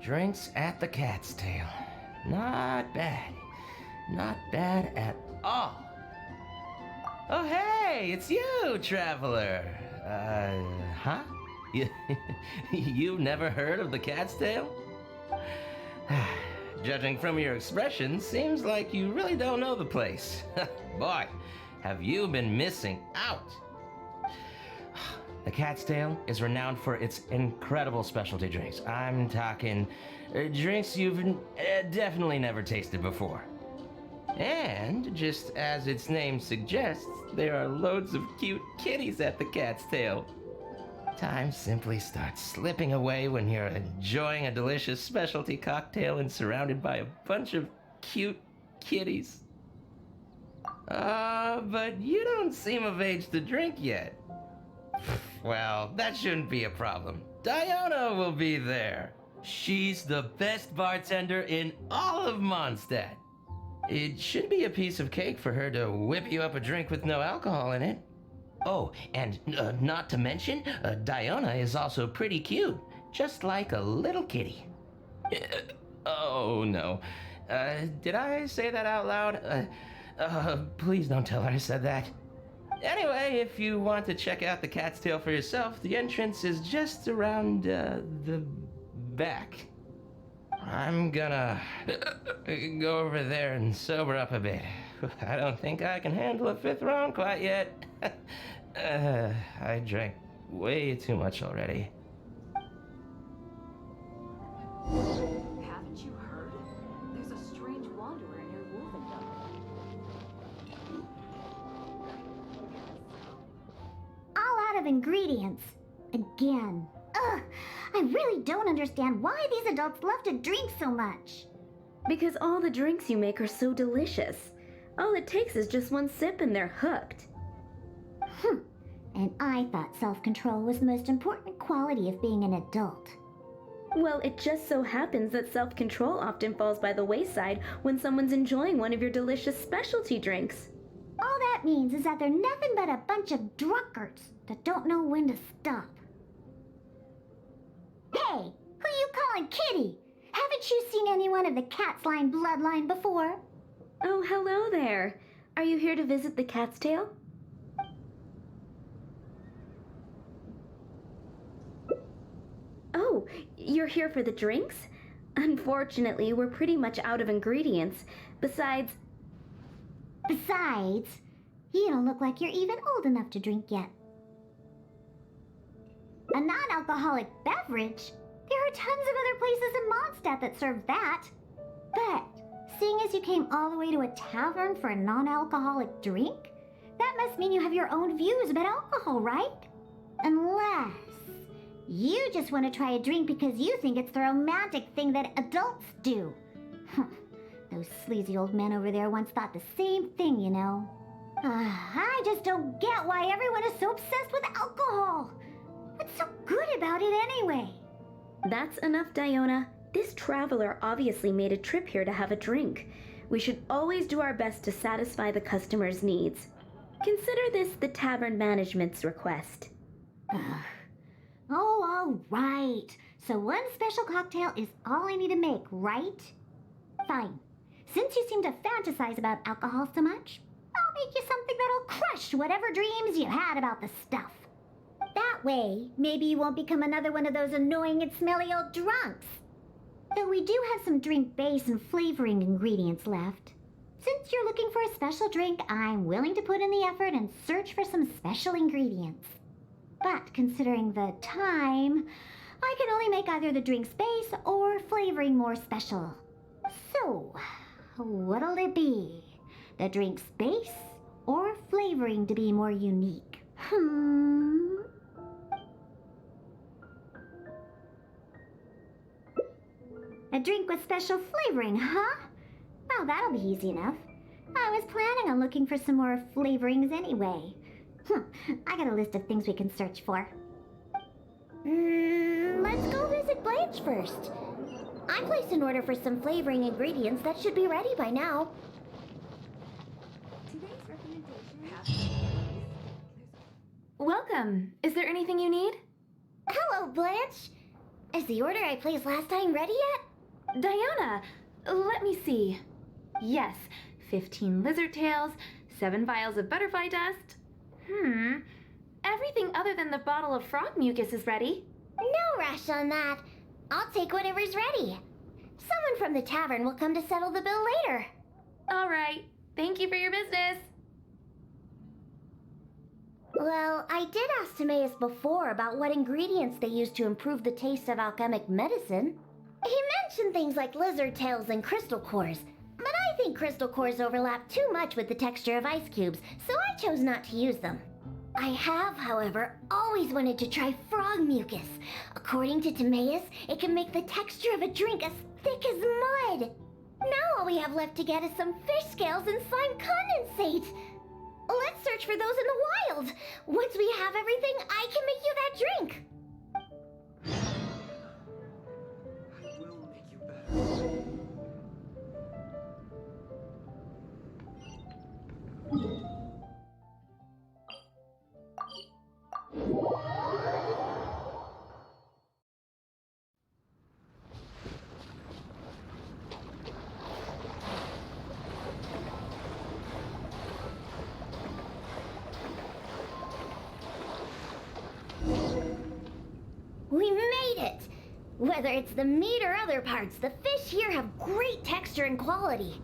Drinks at the Cat's Tail. Not bad. Not bad at all. Oh, hey, it's you, traveler. Huh? You've never heard of the Cat's Tail? Judging from your expression, seems like you really don't know the place. Boy, have you been missing out. The Cat's Tail is renowned for its incredible specialty drinks. I'm talking drinks you've definitely never tasted before. And, just as its name suggests, there are loads of cute kitties at the Cat's Tail. Time simply starts slipping away when you're enjoying a delicious specialty cocktail and surrounded by a bunch of cute kitties. But you don't seem of age to drink yet. Well, that shouldn't be a problem. Diona will be there. She's the best bartender in all of Mondstadt. It should be a piece of cake for her to whip you up a drink with no alcohol in it. Oh, and not to mention, Diona is also pretty cute, just like a little kitty. Oh, no. Did I say that out loud? Please don't tell her I said that. Anyway, if you want to check out the Cat's Tail for yourself, the entrance is just around the back. I'm gonna go over there and sober up a bit. I don't think I can handle a fifth round quite yet. I drank way too much already. Haven't you heard? There's a strange wanderer near Wolfendom. All out of ingredients. Again. Ugh, I really don't understand why these adults love to drink so much. Because all the drinks you make are so delicious. All it takes is just one sip and they're hooked. And I thought self-control was the most important quality of being an adult. Well, it just so happens that self-control often falls by the wayside when someone's enjoying one of your delicious specialty drinks. All that means is that they're nothing but a bunch of drunkards that don't know when to stop. Hey, who you calling kitty? Haven't you seen anyone of the Cat's Line bloodline before? Oh, hello there. Are you here to visit the Cat's Tail? Oh, you're here for the drinks? Unfortunately, we're pretty much out of ingredients. Besides, you don't look like you're even old enough to drink yet. A non-alcoholic beverage? There are tons of other places in Mondstadt that serve that. But, seeing as you came all the way to a tavern for a non-alcoholic drink, that must mean you have your own views about alcohol, right? Unless you just want to try a drink because you think it's the romantic thing that adults do. Those sleazy old men over there once thought the same thing, you know. I just don't get why everyone is so obsessed with alcohol. What's so good about it anyway? that's enough, Diona. This traveler obviously made a trip here to have a drink. We should always do our best to satisfy the customer's needs. Consider this the tavern management's request. Oh, all right. So one special cocktail is all I need to make, right? Fine. Since you seem to fantasize about alcohol so much, I'll make you something that'll crush whatever dreams you had about the stuff. That way, maybe you won't become another one of those annoying and smelly old drunks. Though we do have some drink base and flavoring ingredients left. Since you're looking for a special drink, I'm willing to put in the effort and search for some special ingredients. But considering the time, I can only make either the drink's base or flavoring more special. So, what'll it be? The drink's base or flavoring to be more unique? A drink with special flavoring, huh? Well, that'll be easy enough. I was planning on looking for some more flavorings anyway. I got a list of things we can search for. Let's go visit Blanche first. I placed an order for some flavoring ingredients that should be ready by now. Today's recommendation. Welcome. Is there anything you need? Hello, Blanche. Is the order I placed last time ready yet? Diona, let me see. Yes, 15 lizard tails, 7 vials of butterfly dust. Everything other than the bottle of frog mucus is ready. No rush on that. I'll take whatever's ready. Someone from the tavern will come to settle the bill later. All right. Thank you for your business. Well, I did ask Timaeus before about what ingredients they use to improve the taste of alchemic medicine. He mentioned things like lizard tails and crystal cores, but I think crystal cores overlap too much with the texture of ice cubes, so I chose not to use them. I have, however, always wanted to try frog mucus. According to Timaeus, it can make the texture of a drink as thick as mud. Now all we have left to get is some fish scales and slime condensate. Let's search for those in the wild. Once we have everything, I can make you that drink. I will make you better. We made it! Whether it's the meat or other parts, the fish here have great texture and quality.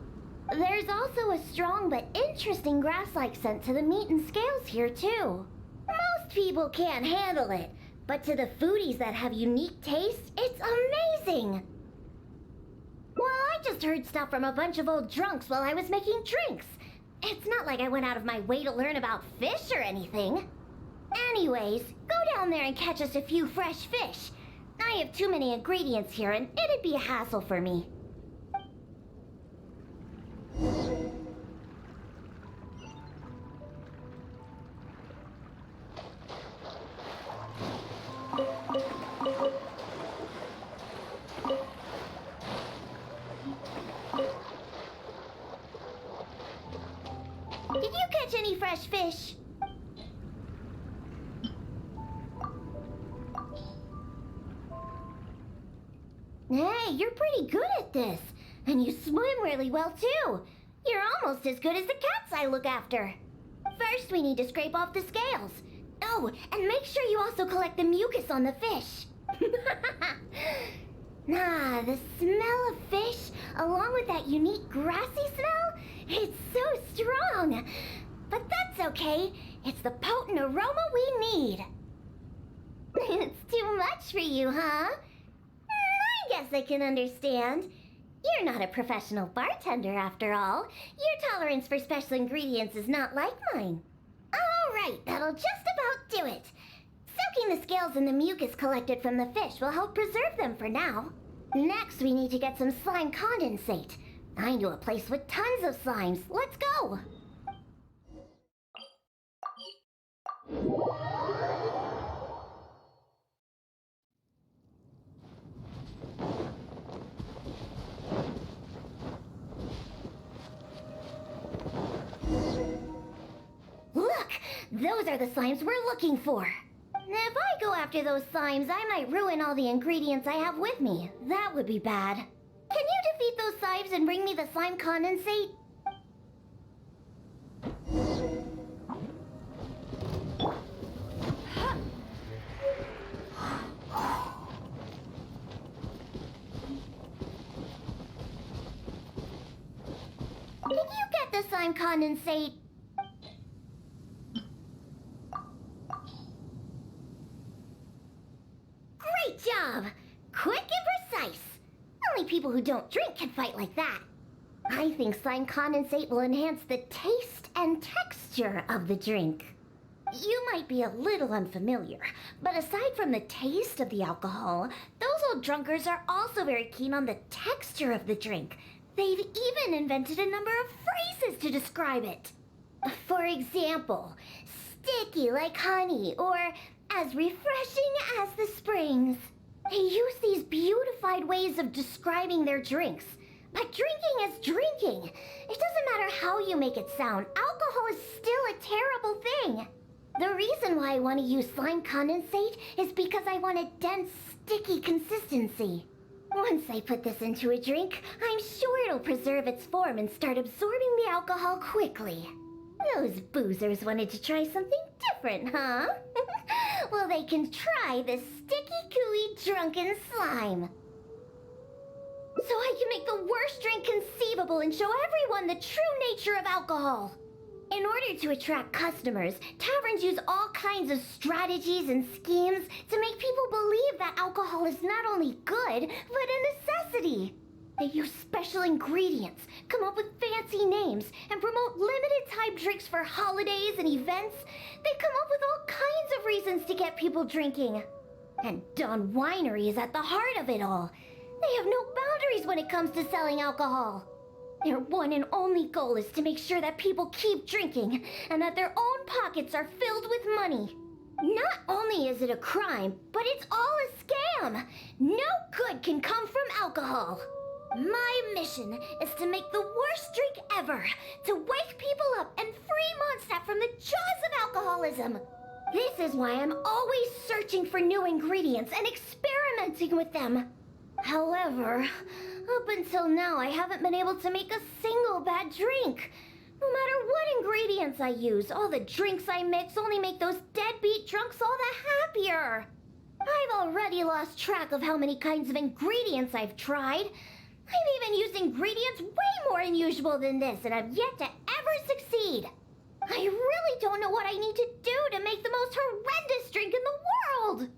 There's also a strong but interesting grass-like scent to the meat and scales here, too. Most people can't handle it, but to the foodies that have unique taste, it's amazing! Well, I just heard stuff from a bunch of old drunks while I was making drinks. It's not like I went out of my way to learn about fish or anything. Anyways, go down there and catch us a few fresh fish. I have too many ingredients here and it'd be a hassle for me. Did you catch any fresh fish? Hey, you're pretty good at this. And you swim really well, too. You're almost as good as the cats I look after. First, we need to scrape off the scales. Oh, and make sure you also collect the mucus on the fish. The smell of fish, along with that unique grassy smell, it's so strong. But that's okay. It's the potent aroma we need. It's too much for you, huh? I guess I can understand. You're not a professional bartender, after all. Your tolerance for special ingredients is not like mine. All right, that'll just about do it. Soaking the scales in the mucus collected from the fish will help preserve them for now. Next, we need to get some slime condensate. I know a place with tons of slimes. Let's go! Look! Those are the slimes we're looking for. If I go after those slimes, I might ruin all the ingredients I have with me. That would be bad. Can you defeat those slimes and bring me the slime condensate? Did you get the slime condensate? Great job! Quick and precise. Only people who don't drink can fight like that. I think slime condensate will enhance the taste and texture of the drink. You might be a little unfamiliar, but aside from the taste of the alcohol, those old drunkards are also very keen on the texture of the drink. They've even invented a number of phrases to describe it. For example, sticky like honey, or as refreshing as the springs. They use these beautified ways of describing their drinks. But drinking is drinking. It doesn't matter how you make it sound. Alcohol is still a terrible thing. The reason why I want to use slime condensate is because I want a dense, sticky consistency. Once I put this into a drink, I'm sure it'll preserve its form and start absorbing the alcohol quickly. Those boozers wanted to try something different, huh? Well, they can try this sticky, gooey, drunken slime. So I can make the worst drink conceivable and show everyone the true nature of alcohol. In order to attract customers, taverns use all kinds of strategies and schemes to make people believe that alcohol is not only good, but a necessity. They use special ingredients, come up with fancy names, and promote limited-time drinks for holidays and events. They come up with all kinds of reasons to get people drinking. And Dawn Winery is at the heart of it all. They have no boundaries when it comes to selling alcohol. Their one and only goal is to make sure that people keep drinking and that their own pockets are filled with money. Not only is it a crime, but it's all a scam. No good can come from alcohol. My mission is to make the worst drink ever, to wake people up and free Mondstadt from the jaws of alcoholism. This is why I'm always searching for new ingredients and experimenting with them. However, up until now, I haven't been able to make a single bad drink. No matter what ingredients I use, all the drinks I mix only make those deadbeat drunks all the happier. I've already lost track of how many kinds of ingredients I've tried. I've even used ingredients way more unusual than this, and I've yet to ever succeed. I really don't know what I need to do to make the most horrendous drink in the world.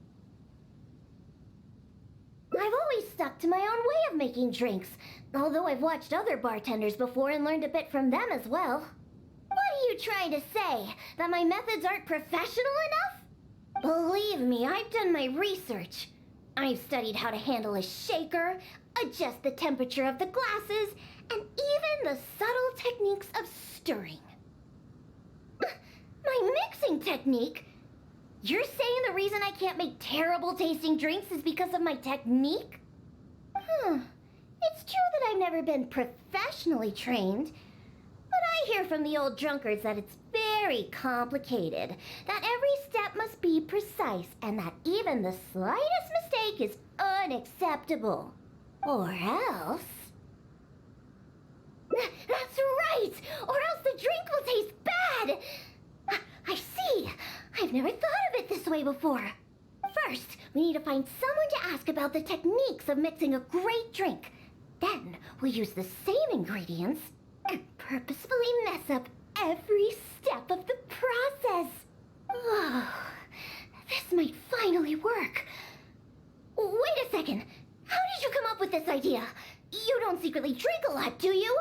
I've always stuck to my own way of making drinks, although I've watched other bartenders before and learned a bit from them as well. What are you trying to say? That my methods aren't professional enough? Believe me, I've done my research. I've studied how to handle a shaker, adjust the temperature of the glasses, and even the subtle techniques of stirring. My mixing technique? You're saying the reason I can't make terrible tasting drinks is because of my technique? It's true that I've never been professionally trained, but I hear from the old drunkards that it's very complicated, that every step must be precise, and that even the slightest mistake is unacceptable. Or else... That's right! Or else the drink will taste bad! I see! I've never thought of it this way before. First, we need to find someone to ask about the techniques of mixing a great drink. Then, we'll use the same ingredients and purposefully mess up every step of the process. Oh, this might finally work. Wait a second. How did you come up with this idea? You don't secretly drink a lot, do you?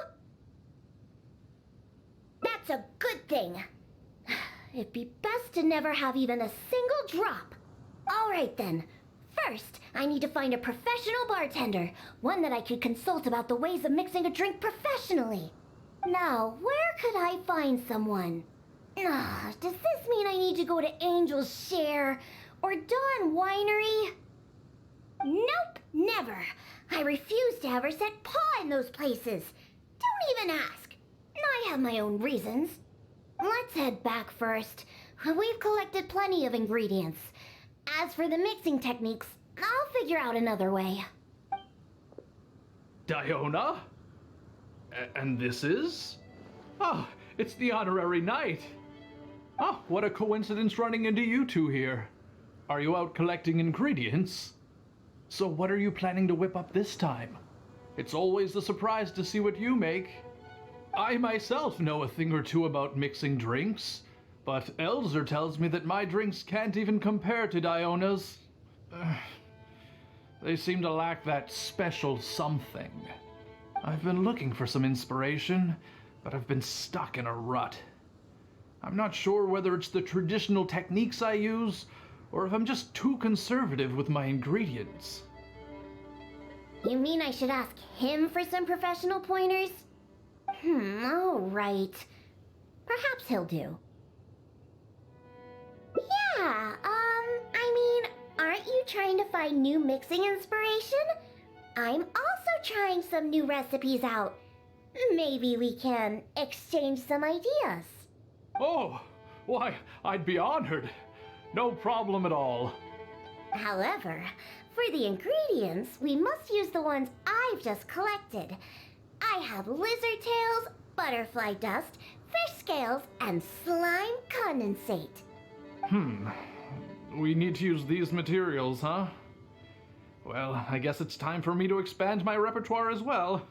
That's a good thing. It'd be best to never have even a single drop. All right then. First, I need to find a professional bartender, one that I could consult about the ways of mixing a drink professionally. Now, where could I find someone? Does this mean I need to go to Angel's Share or Dawn Winery? Nope, never. I refuse to ever set paw in those places. Don't even ask. I have my own reasons. Let's head back first. We've collected plenty of ingredients. As for the mixing techniques, I'll figure out another way. Diona? And this is? Oh, it's the honorary knight. Oh, what a coincidence running into you two here. Are you out collecting ingredients? So what are you planning to whip up this time? It's always a surprise to see what you make. I myself know a thing or two about mixing drinks, but Elzer tells me that my drinks can't even compare to Diona's. They seem to lack that special something. I've been looking for some inspiration, but I've been stuck in a rut. I'm not sure whether it's the traditional techniques I use, or if I'm just too conservative with my ingredients. You mean I should ask him for some professional pointers? All right. Perhaps he'll do. Yeah, aren't you trying to find new mixing inspiration? I'm also trying some new recipes out. Maybe we can exchange some ideas. Oh, Why, I'd be honored. No problem at all. However, for the ingredients, we must use the ones I've just collected. I have lizard tails, butterfly dust, fish scales, and slime condensate. We need to use these materials, huh? Well, I guess it's time for me to expand my repertoire as well.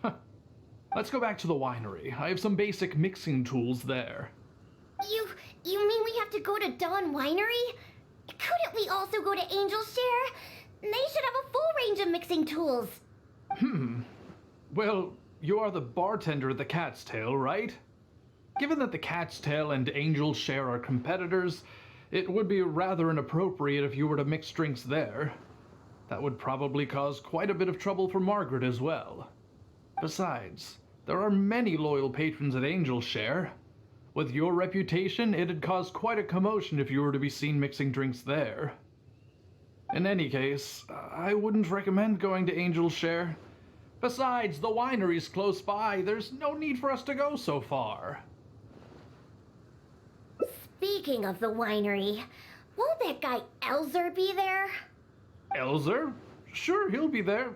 Let's go back to the winery. I have some basic mixing tools there. You mean we have to go to Dawn Winery? Couldn't we also go to Angel's Share? They should have a full range of mixing tools. Well, you are the bartender at the Cat's Tail, right? Given that the Cat's Tail and Angel's Share are competitors, it would be rather inappropriate if you were to mix drinks there. That would probably cause quite a bit of trouble for Margaret as well. Besides, there are many loyal patrons at Angel's Share. With your reputation, it'd cause quite a commotion if you were to be seen mixing drinks there. In any case, I wouldn't recommend going to Angel's Share. Besides, the winery's close by. There's no need for us to go so far. Speaking of the winery, won't that guy Elzer be there? Elzer? Sure, he'll be there.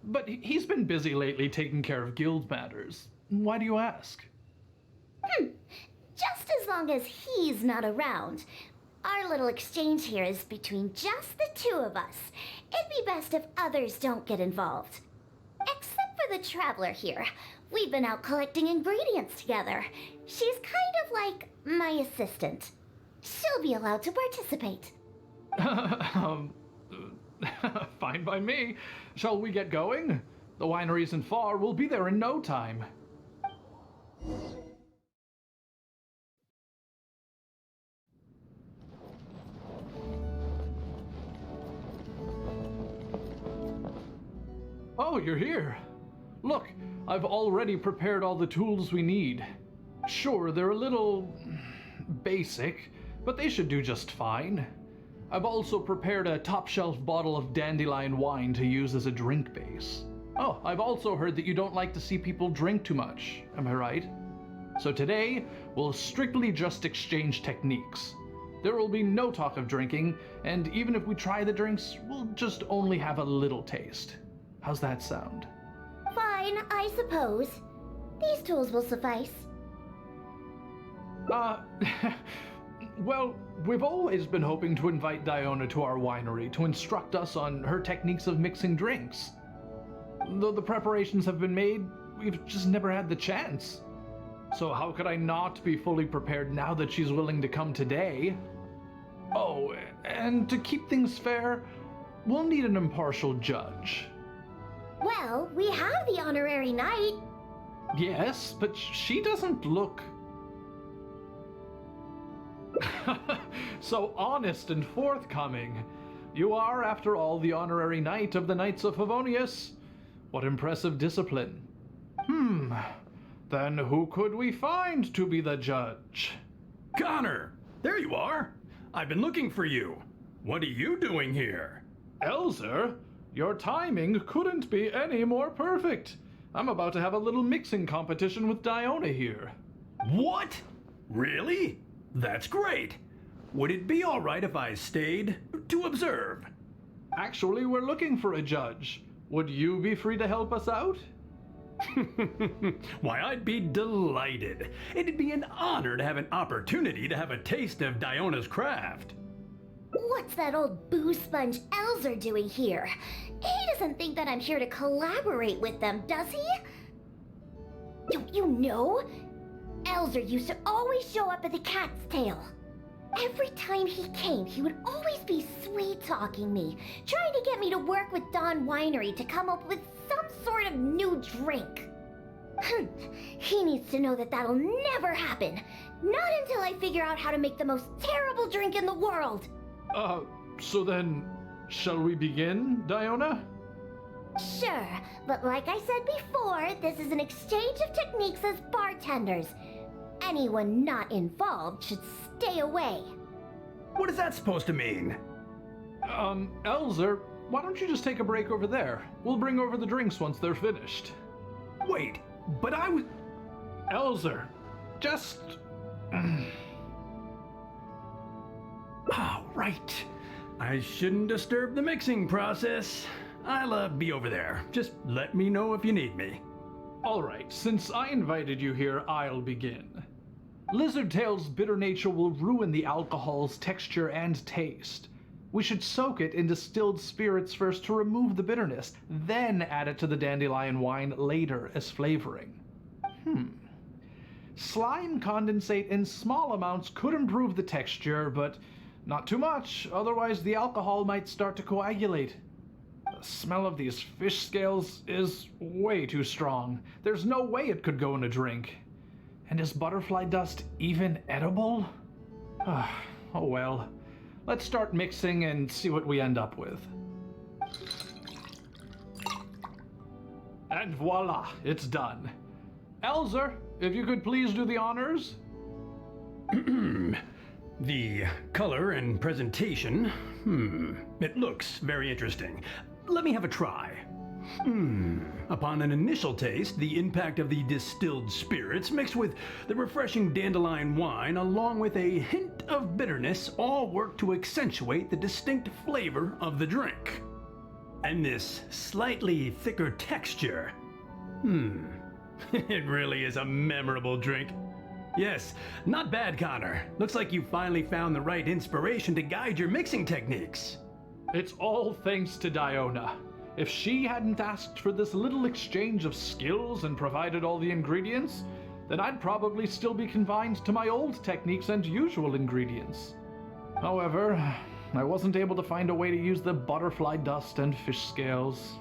But he's been busy lately taking care of guild matters. Why do you ask? Just as long as he's not around. Our little exchange here is between just the two of us. It'd be best if others don't get involved. Except for the traveler here. We've been out collecting ingredients together. She's kind of like my assistant. She'll be allowed to participate. Fine by me. Shall we get going? The winery isn't far. We'll be there in no time. Oh, you're here. Look, I've already prepared all the tools we need. Sure, they're a little basic, but they should do just fine. I've also prepared a top-shelf bottle of dandelion wine to use as a drink base. Oh, I've also heard that you don't like to see people drink too much, am I right? So today, we'll strictly just exchange techniques. There will be no talk of drinking, and even if we try the drinks, we'll just only have a little taste. How's that sound? Fine, I suppose. These tools will suffice. Well, we've always been hoping to invite Diona to our winery to instruct us on her techniques of mixing drinks. Though the preparations have been made, we've just never had the chance. So how could I not be fully prepared now that she's willing to come today? Oh, and to keep things fair, we'll need an impartial judge. Well, we have the honorary knight. Yes, but she doesn't look so honest and forthcoming. You are, after all, the honorary knight of the Knights of Favonius. What impressive discipline. Then who could we find to be the judge? Connor! There you are! I've been looking for you. What are you doing here? Elzer, your timing couldn't be any more perfect. I'm about to have a little mixing competition with Diona here. What? Really? That's great. Would it be all right if I stayed to observe? Actually, we're looking for a judge. Would you be free to help us out? Why, I'd be delighted. It'd be an honor to have an opportunity to have a taste of Diona's craft. What's that old boo sponge Elzer doing here? He doesn't think that I'm here to collaborate with them, does he? Don't you know? Elzer used to always show up at the Cat's Tail. Every time he came, he would always be sweet-talking me, trying to get me to work with Dawn Winery to come up with some sort of new drink. He needs to know that that'll never happen. Not until I figure out how to make the most terrible drink in the world. So then, shall we begin, Diona? Sure, but like I said before, this is an exchange of techniques as bartenders. Anyone not involved should stay away. What is that supposed to mean? Elzer, why don't you just take a break over there? We'll bring over the drinks once they're finished. Wait, but I was... Elzer, just... right. I shouldn't disturb the mixing process. I'll be over there. Just let me know if you need me. All right, since I invited you here, I'll begin. Lizardtail's bitter nature will ruin the alcohol's texture and taste. We should soak it in distilled spirits first to remove the bitterness, then add it to the dandelion wine later as flavoring. Slime condensate in small amounts could improve the texture, but not too much, otherwise the alcohol might start to coagulate. The smell of these fish scales is way too strong. There's no way it could go in a drink. And is butterfly dust even edible? Oh well. Let's start mixing and see what we end up with. And voila, it's done. Elzer, if you could please do the honors. The color and presentation. It looks very interesting. Let me have a try. Upon an initial taste, the impact of the distilled spirits mixed with the refreshing dandelion wine along with a hint of bitterness all work to accentuate the distinct flavor of the drink. And this slightly thicker texture. It really is a memorable drink. Yes, not bad, Connor. Looks like you finally found the right inspiration to guide your mixing techniques. It's all thanks to Diona. If she hadn't asked for this little exchange of skills and provided all the ingredients, then I'd probably still be confined to my old techniques and usual ingredients. However, I wasn't able to find a way to use the butterfly dust and fish scales.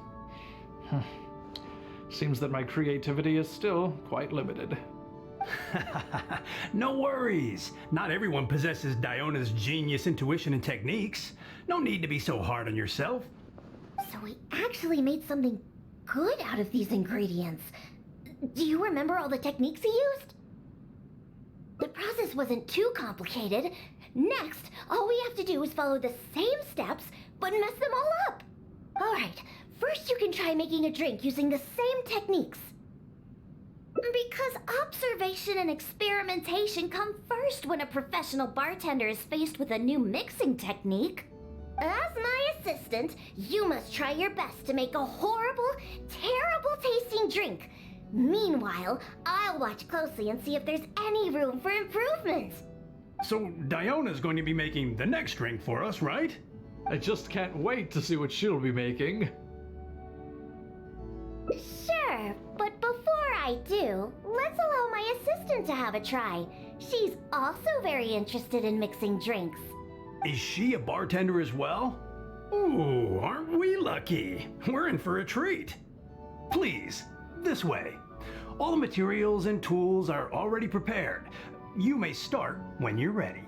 Seems that my creativity is still quite limited. No worries. Not everyone possesses Diona's genius intuition and techniques. No need to be so hard on yourself. So we actually made something good out of these ingredients. Do you remember all the techniques he used? The process wasn't too complicated. Next, all we have to do is follow the same steps, but mess them all up. All right, first you can try making a drink using the same techniques. Because observation and experimentation come first when a professional bartender is faced with a new mixing technique. As my assistant, you must try your best to make a horrible, terrible tasting drink. Meanwhile, I'll watch closely and see if there's any room for improvement. So Diona's going to be making the next drink for us, right? I just can't wait to see what she'll be making. Sure, but before I do, let's allow my assistant to have a try. She's also very interested in mixing drinks. Is she a bartender as well? Ooh, aren't we lucky? We're in for a treat. Please, this way. All the materials and tools are already prepared. You may start when you're ready.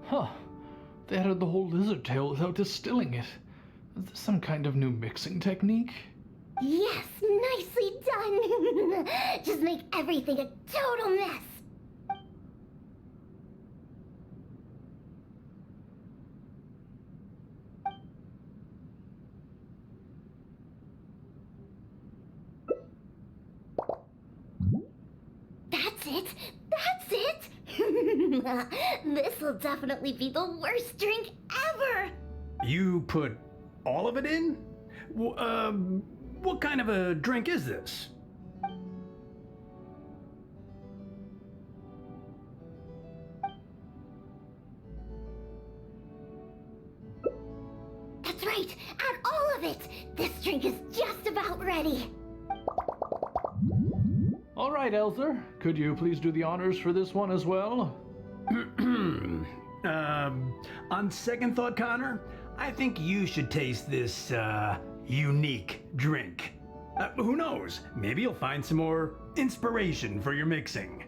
Huh. They added the whole lizard tail without distilling it. Is this some kind of new mixing technique? Yes, nicely done. Just make everything a total mess. That's it. That's it. This'll definitely be the worst drink ever. You put all of it in? What kind of a drink is this? That's right. Add all of it. This drink is just about ready. All right, Elzer. Could you please do the honors for this one as well? On second thought, Connor, I think you should taste this, unique drink. Who knows? Maybe you'll find some more inspiration for your mixing.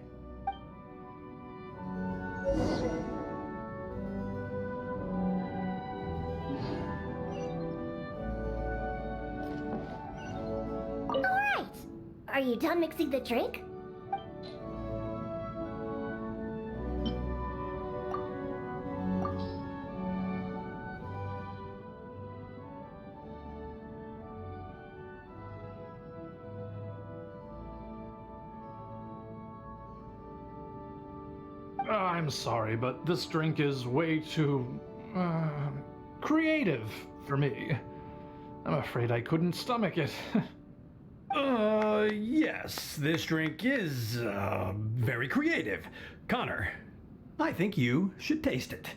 Are you done mixing the drink? I'm sorry, but this drink is way too creative for me. I'm afraid I couldn't stomach it. Yes, this drink is, very creative. Connor, I think you should taste it.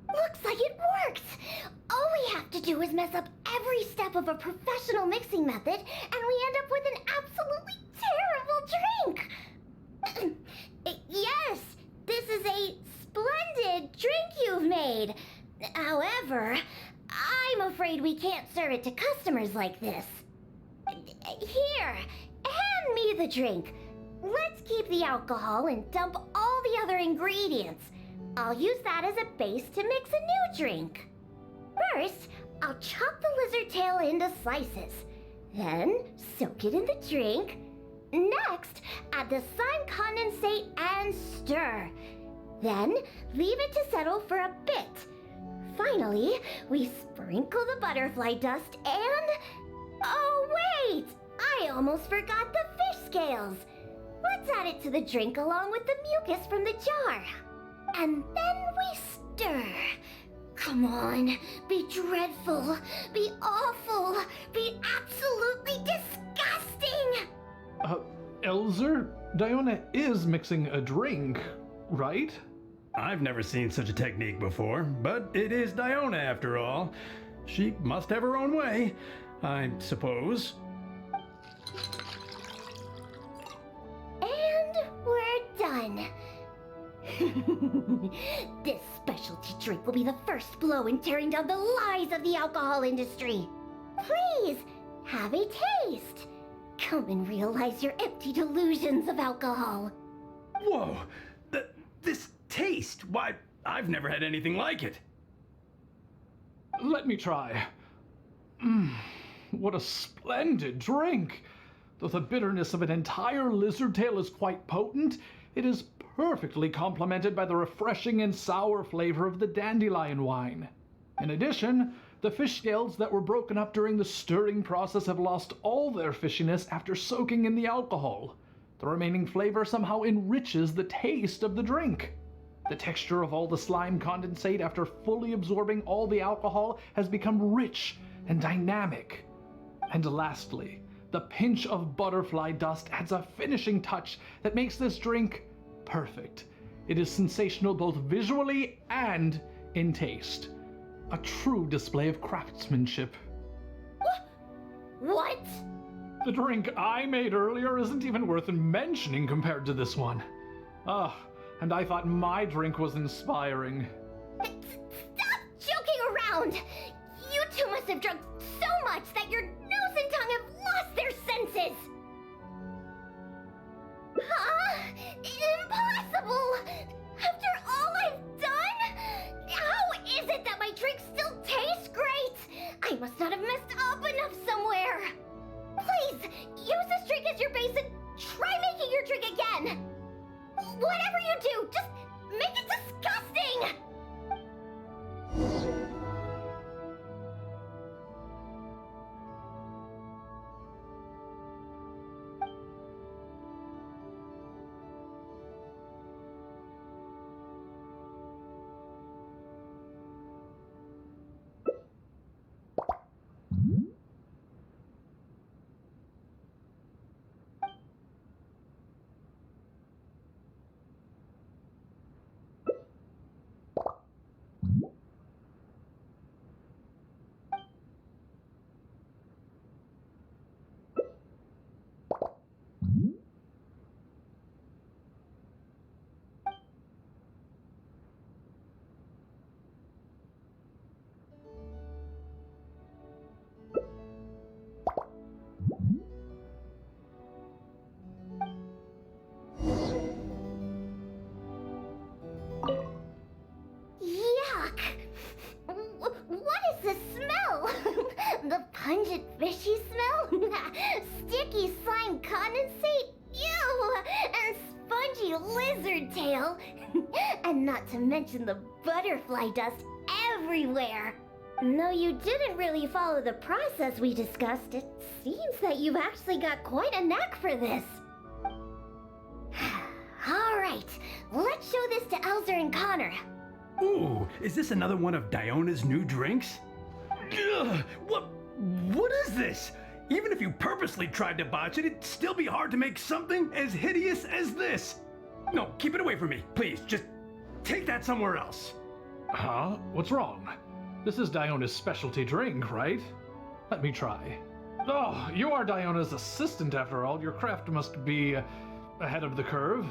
Looks like it works! All we have to do is mess up every step of a professional mixing method, and we end up with an absolutely terrible drink! Yes, this is a splendid drink you've made. However, I'm afraid we can't serve it to customers like this. Here, hand me the drink. Let's keep the alcohol and dump all the other ingredients. I'll use that as a base to mix a new drink. First, I'll chop the lizard tail into slices. Then, soak it in the drink. Next, add the slime condensate and stir. Then, leave it to settle for a bit. Finally, we sprinkle the butterfly dust and... Oh, wait! I almost forgot the fish scales. Let's add it to the drink along with the mucus from the jar. And then we stir. Come on, be dreadful, be awful, be absolutely disgusting! Elzer, Diona is mixing a drink, right? I've never seen such a technique before, but it is Diona after all. She must have her own way, I suppose. And we're done. This specialty drink will be the first blow in tearing down the lies of the alcohol industry. Please, have a taste. Come and realize your empty delusions of alcohol. Whoa! This taste! Why, I've never had anything like it. Let me try. What a splendid drink! Though the bitterness of an entire lizard tail is quite potent, it is perfectly complemented by the refreshing and sour flavor of the dandelion wine. In addition, the fish scales that were broken up during the stirring process have lost all their fishiness after soaking in the alcohol. The remaining flavor somehow enriches the taste of the drink. The texture of all the slime condensate after fully absorbing all the alcohol has become rich and dynamic. And lastly, the pinch of butterfly dust adds a finishing touch that makes this drink perfect. It is sensational both visually and in taste. A true display of craftsmanship. What? The drink I made earlier isn't even worth mentioning compared to this one. And I thought my drink was inspiring. Stop joking around! You two must have drunk so much that your nose and tongue have lost their senses! Huh? Impossible! After all I've done? How is it that my drink still tastes great? I must not have messed up enough somewhere! Please, use this drink as your base and try making your drink again! Whatever you do, just make it disgusting! Yuck! What is this smell? The pungent fishy smell? Sticky slime condensate? lizard tail. And not to mention the butterfly dust everywhere. Though you didn't really follow the process we discussed, it seems that you've actually got quite a knack for this. Alright, let's show this to Elzer and Connor. Ooh, is this another one of Diona's new drinks? Ugh, what is this? Even if you purposely tried to botch it, it'd still be hard to make something as hideous as this. No, keep it away from me, please. Just take that somewhere else. Huh? What's wrong? This is Diona's specialty drink, right? Let me try. Oh, you are Diona's assistant after all. Your craft must be ahead of the curve.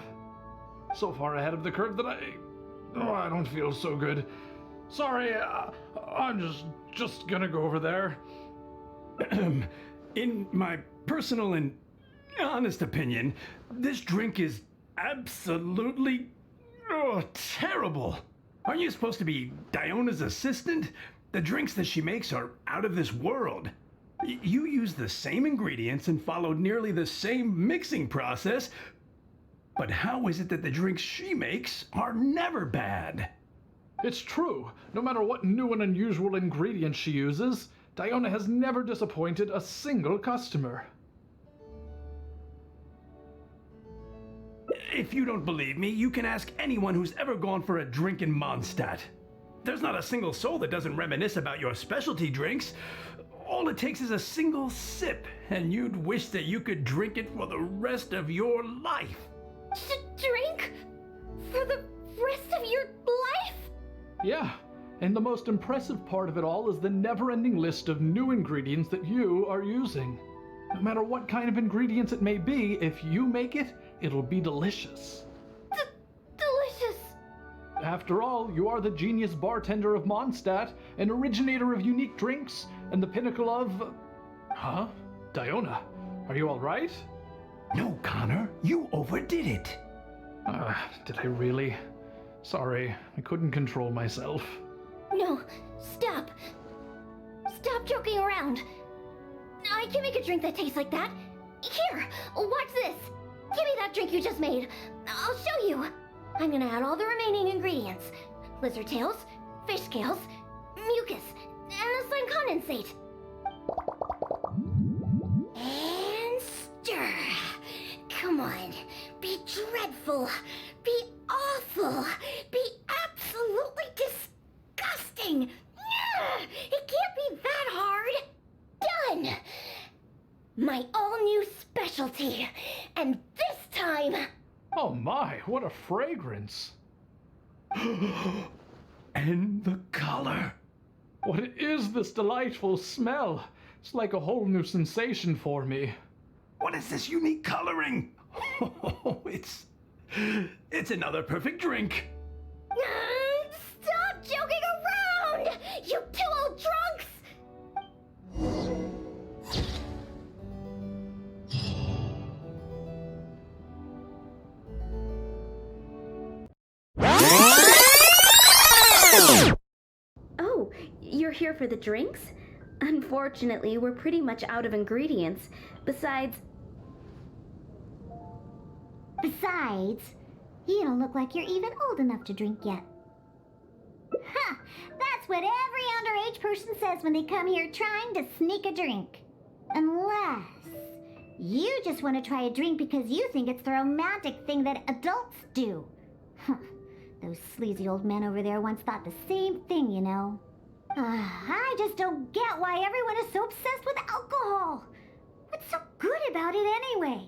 So far ahead of the curve that I don't feel so good. Sorry, I'm just gonna go over there. In my personal and honest opinion, this drink is absolutely terrible. Aren't you supposed to be Diona's assistant? The drinks that she makes are out of this world. You use the same ingredients and follow nearly the same mixing process, but how is it that the drinks she makes are never bad? It's true. No matter what new and unusual ingredients she uses, Diona has never disappointed a single customer. If you don't believe me, you can ask anyone who's ever gone for a drink in Mondstadt. There's not a single soul that doesn't reminisce about your specialty drinks. All it takes is a single sip, and you'd wish that you could drink it for the rest of your life. Drink? For the rest of your life? Yeah, and the most impressive part of it all is the never-ending list of new ingredients that you are using. No matter what kind of ingredients it may be, if you make it, it'll be delicious. Delicious. After all, you are the genius bartender of Mondstadt, an originator of unique drinks, and the pinnacle of... Huh? Diona, are you all right? No, Connor, you overdid it. Did I really? Sorry, I couldn't control myself. No, stop. Stop joking around. I can make a drink that tastes like that. Here, watch this. Give me that drink you just made. I'll show you. I'm gonna add all the remaining ingredients. Lizard tails, fish scales, mucus, and a slime condensate. And stir. Come on. Be dreadful. Be awful. Be absolutely disgusting. It can't be that hard. Done. My all-new specialty. And this time... Oh my, what a fragrance. And the color. What is this delightful smell? It's like a whole new sensation for me. What is this unique coloring? Oh, it's another perfect drink. Stop joking around! You two old drunks! Oh, you're here for the drinks? Unfortunately, we're pretty much out of ingredients. Besides, you don't look like you're even old enough to drink yet. Huh, that's what every underage person says when they come here trying to sneak a drink. Unless you just want to try a drink because you think it's the romantic thing that adults do. Those sleazy old men over there once thought the same thing, you know. I just don't get why everyone is so obsessed with alcohol. What's so good about it anyway?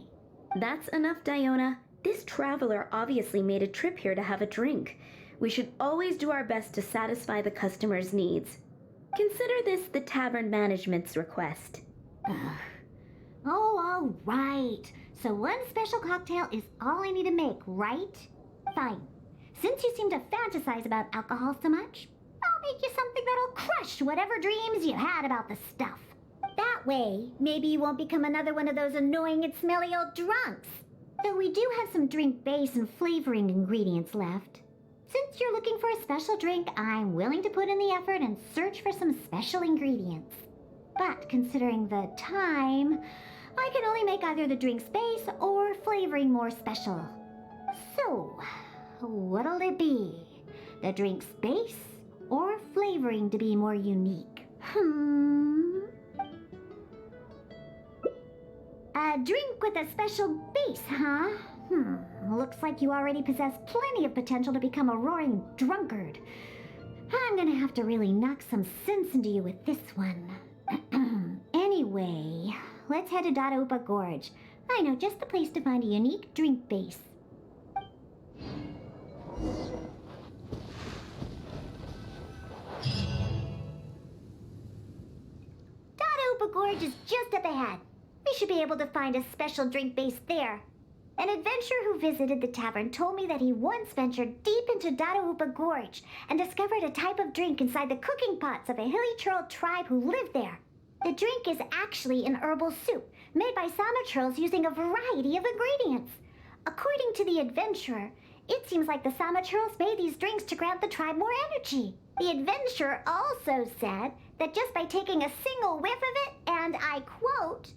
that's enough, Diona. This traveler obviously made a trip here to have a drink. We should always do our best to satisfy the customer's needs. Consider this the tavern management's request. Oh, all right. So one special cocktail is all I need to make, right? Fine. Since you seem to fantasize about alcohol so much, I'll make you something that'll crush whatever dreams you had about the stuff. That way, maybe you won't become another one of those annoying and smelly old drunks. Though we do have some drink base and flavoring ingredients left. Since you're looking for a special drink, I'm willing to put in the effort and search for some special ingredients. But considering the time, I can only make either the drink's base or flavoring more special. So, what'll it be? The drink's base or flavoring to be more unique? A drink with a special base, huh? Looks like you already possess plenty of potential to become a roaring drunkard. I'm gonna have to really knock some sense into you with this one. Anyway, let's head to Dadaupa Gorge. I know just the place to find a unique drink base. Dadaupa Gorge is just up ahead. We should be able to find a special drink base there. An adventurer who visited the tavern told me that he once ventured deep into Dadaupa Gorge and discovered a type of drink inside the cooking pots of a hilly troll tribe who lived there. The drink is actually an herbal soup made by Sama trolls using a variety of ingredients. According to the adventurer, it seems like the Sama trolls made these drinks to grant the tribe more energy. The adventurer also said that just by taking a single whiff of it, and I quote,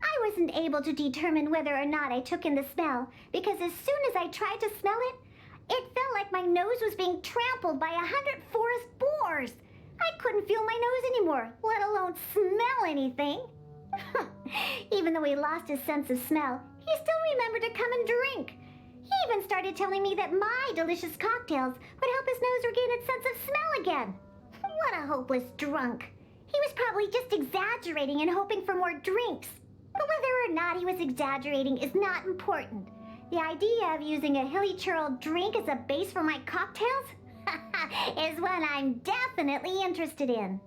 I wasn't able to determine whether or not I took in the smell, because as soon as I tried to smell it, it felt like my nose was being trampled by 100 forest boars. I couldn't feel my nose anymore, let alone smell anything. Even though he lost his sense of smell, he still remembered to come and drink. He even started telling me that my delicious cocktails would help his nose regain its sense of smell again. What a hopeless drunk. He was probably just exaggerating and hoping for more drinks. But whether or not he was exaggerating is not important. The idea of using a hilly churl drink as a base for my cocktails is one I'm definitely interested in.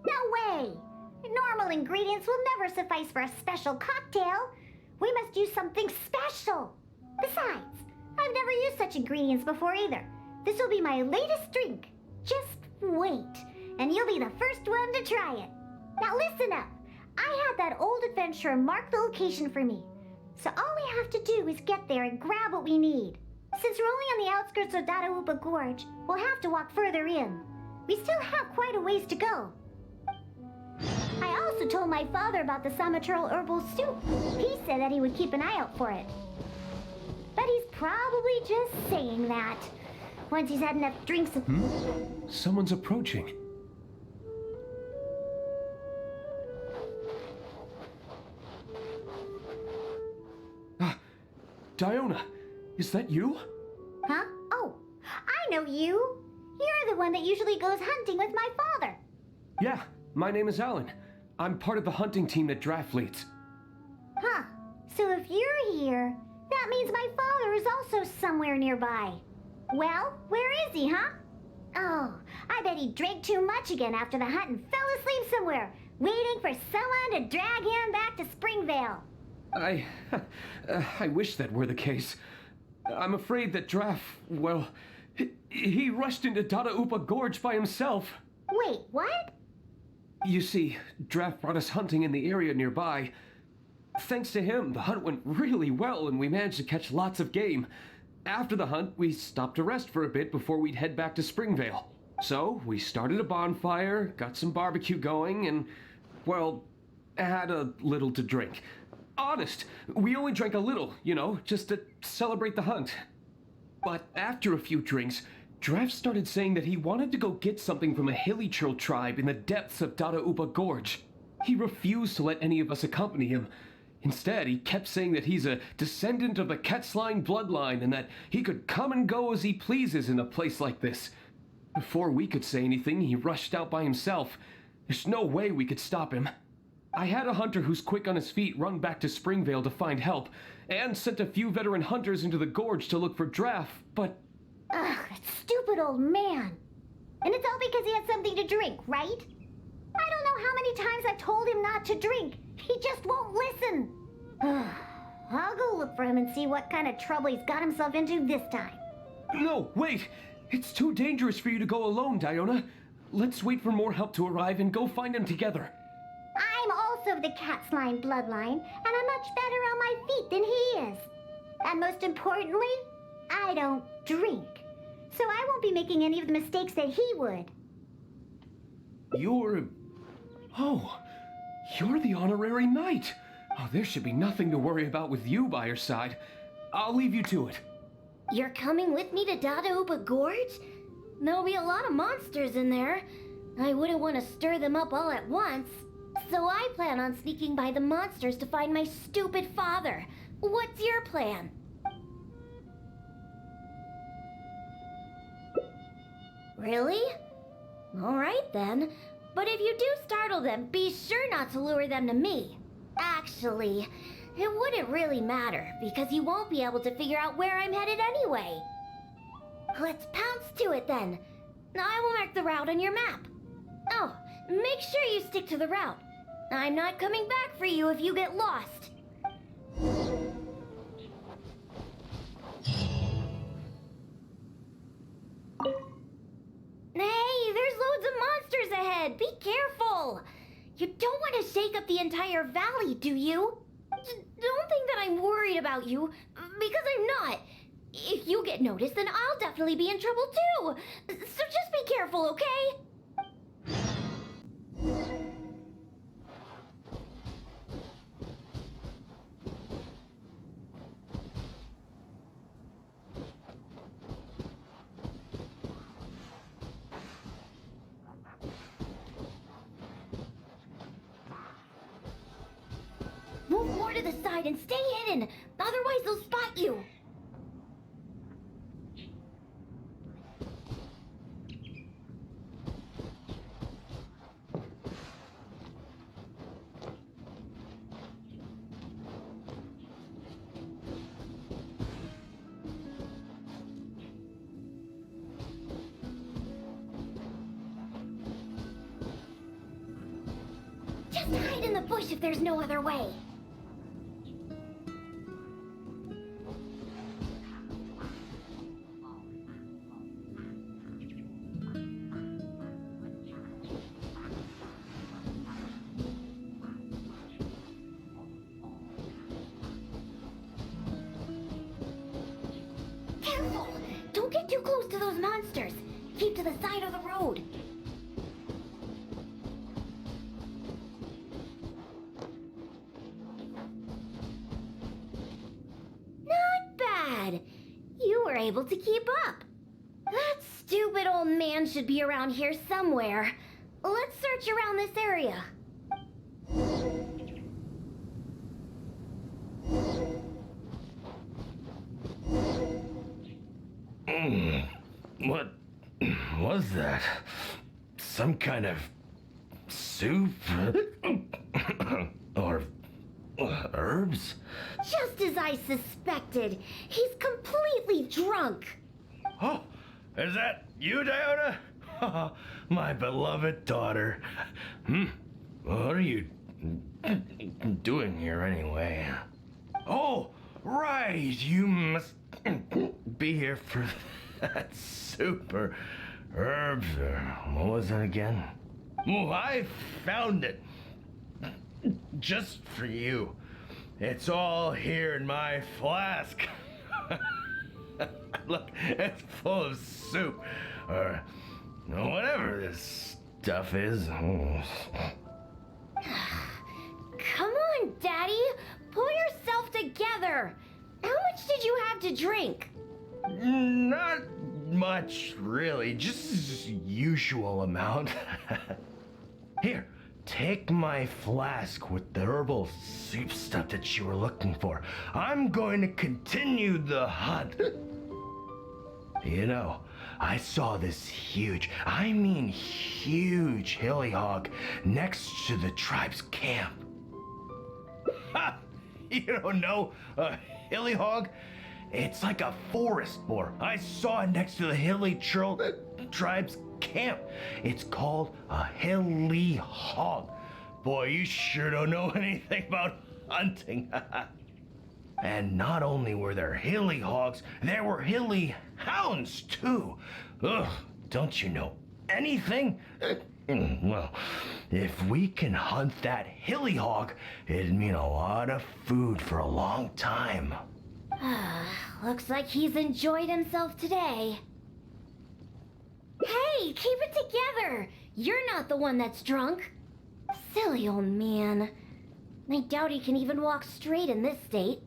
No way! Normal ingredients will never suffice for a special cocktail. We must use something special. Besides, I've never used such ingredients before either. This will be my latest drink. Just wait, and you'll be the first one to try it. Now listen up. I had that old adventurer mark the location for me. So all we have to do is get there and grab what we need. Since we're only on the outskirts of Dadaupa Gorge, we'll have to walk further in. We still have quite a ways to go. I also told my father about the Samaturl herbal soup. He said that he would keep an eye out for it. But he's probably just saying that. Once he's had enough drinks of... Someone's approaching. Diona, is that you? Huh? Oh, I know you. You're the one that usually goes hunting with my father. Yeah, my name is Alan. I'm part of the hunting team that Draft leads. Huh. So if you're here, that means my father is also somewhere nearby. Well, where is he, huh? Oh, I bet he drank too much again after the hunt and fell asleep somewhere, waiting for someone to drag him back to Springvale. I wish that were the case. I'm afraid that Draft, well, he rushed into Dadaupa Gorge by himself. Wait, what? You see, Draft brought us hunting in the area nearby. Thanks to him, the hunt went really well and we managed to catch lots of game. After the hunt, we stopped to rest for a bit before we'd head back to Springvale. So, we started a bonfire, got some barbecue going, and, well, had a little to drink. Honest, we only drank a little, just to celebrate the hunt. But after a few drinks, Draft started saying that he wanted to go get something from a hilly churl tribe in the depths of Dadaupa Gorge. He refused to let any of us accompany him. Instead, he kept saying that he's a descendant of the Ketzline bloodline and that he could come and go as he pleases in a place like this. Before we could say anything, he rushed out by himself. There's no way we could stop him. I had a hunter who's quick on his feet run back to Springvale to find help, and sent a few veteran hunters into the gorge to look for Draft, but... Ugh, that stupid old man. And it's all because he had something to drink, right? I don't know how many times I've told him not to drink. He just won't listen. I'll go look for him and see what kind of trouble he's got himself into this time. No, wait! It's too dangerous for you to go alone, Diona. Let's wait for more help to arrive and go find him together. I'm also of the Ketzline bloodline, and I'm much better on my feet than he is. And most importantly, I don't drink. So I won't be making any of the mistakes that he would. Oh, you're the honorary knight. Oh, there should be nothing to worry about with you by your side. I'll leave you to it. You're coming with me to Dadaupa Gorge? There'll be a lot of monsters in there. I wouldn't want to stir them up all at once. So I plan on sneaking by the monsters to find my stupid father. What's your plan? Really? Alright then. But if you do startle them, be sure not to lure them to me. Actually, it wouldn't really matter, because you won't be able to figure out where I'm headed anyway. Let's pounce to it then. I will mark the route on your map. Oh, make sure you stick to the route. I'm not coming back for you if you get lost. Hey, there's loads of monsters ahead. Be careful. You don't want to shake up the entire valley, do you? Don't think that I'm worried about you, because I'm not. If you get noticed, then I'll definitely be in trouble too. So just be careful, okay? Move more to the side and stay hidden. Otherwise, they'll spot you. Just hide in the bush if there's no other way. Careful! Don't get too close to those monsters. Keep to the side of the road. Not bad. You were able to keep up. That stupid old man should be around here somewhere. Let's search around this area. What was that? Some kind of soup? Or herbs? Just as I suspected. He's completely drunk. Oh, is that you, Diona? My beloved daughter. What are you doing here anyway? Oh, right. You must be here for that super herbs. Or what was it again? Oh, I found it. Just for you. It's all here in my flask. Look, it's full of soup. Or whatever this stuff is. Come on, Daddy. Pull yourself together. How much did you have to drink? Not much, really. Just usual amount. Here, take my flask with the herbal soup stuff that you were looking for. I'm going to continue the hunt. You know, I saw this huge, I mean huge hilly hog next to the tribe's camp. Ha! You don't know a hilly hog? It's like a forest boar. I saw it next to the hilly tribe's camp. It's called a hilly hog. Boy, you sure don't know anything about hunting. And not only were there hilly hogs, there were hilly hounds too. Ugh, don't you know anything? Well, if we can hunt that hilly hog, it'd mean a lot of food for a long time. Looks like he's enjoyed himself today. Hey, keep it together! You're not the one that's drunk. Silly old man. I doubt he can even walk straight in this state.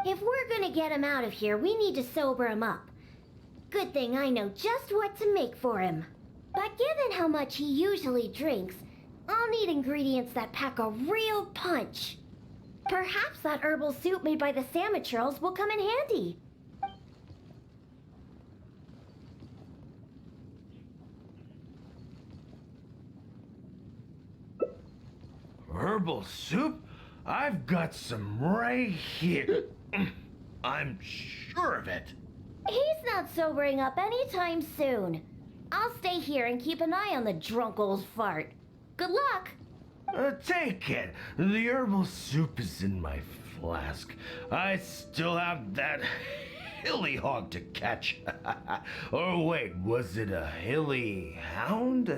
If we're gonna get him out of here, we need to sober him up. Good thing I know just what to make for him. But given how much he usually drinks, I'll need ingredients that pack a real punch. Perhaps that herbal soup made by the Samatrils will come in handy. Herbal soup? I've got some right here. I'm sure of it. He's not sobering up anytime soon. I'll stay here and keep an eye on the drunk old fart. Good luck! Take it. The herbal soup is in my flask. I still have that hilly hog to catch. Or wait, was it a hilly hound?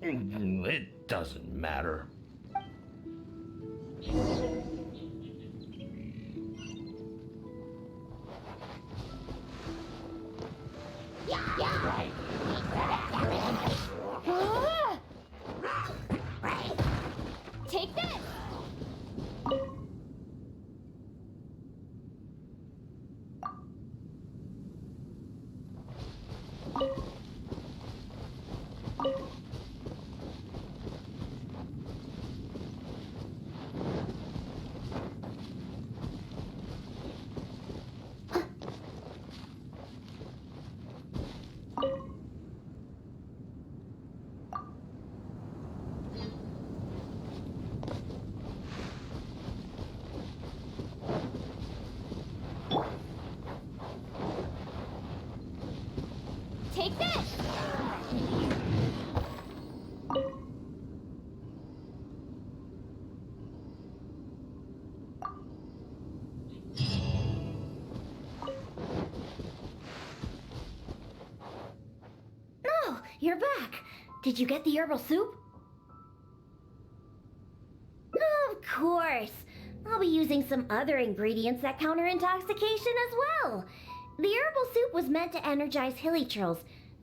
It doesn't matter. Ah! Take this! Take this! Oh, you're back. Did you get the herbal soup? Of course. I'll be using some other ingredients that counter intoxication as well. The herbal soup was meant to energize hilichurls,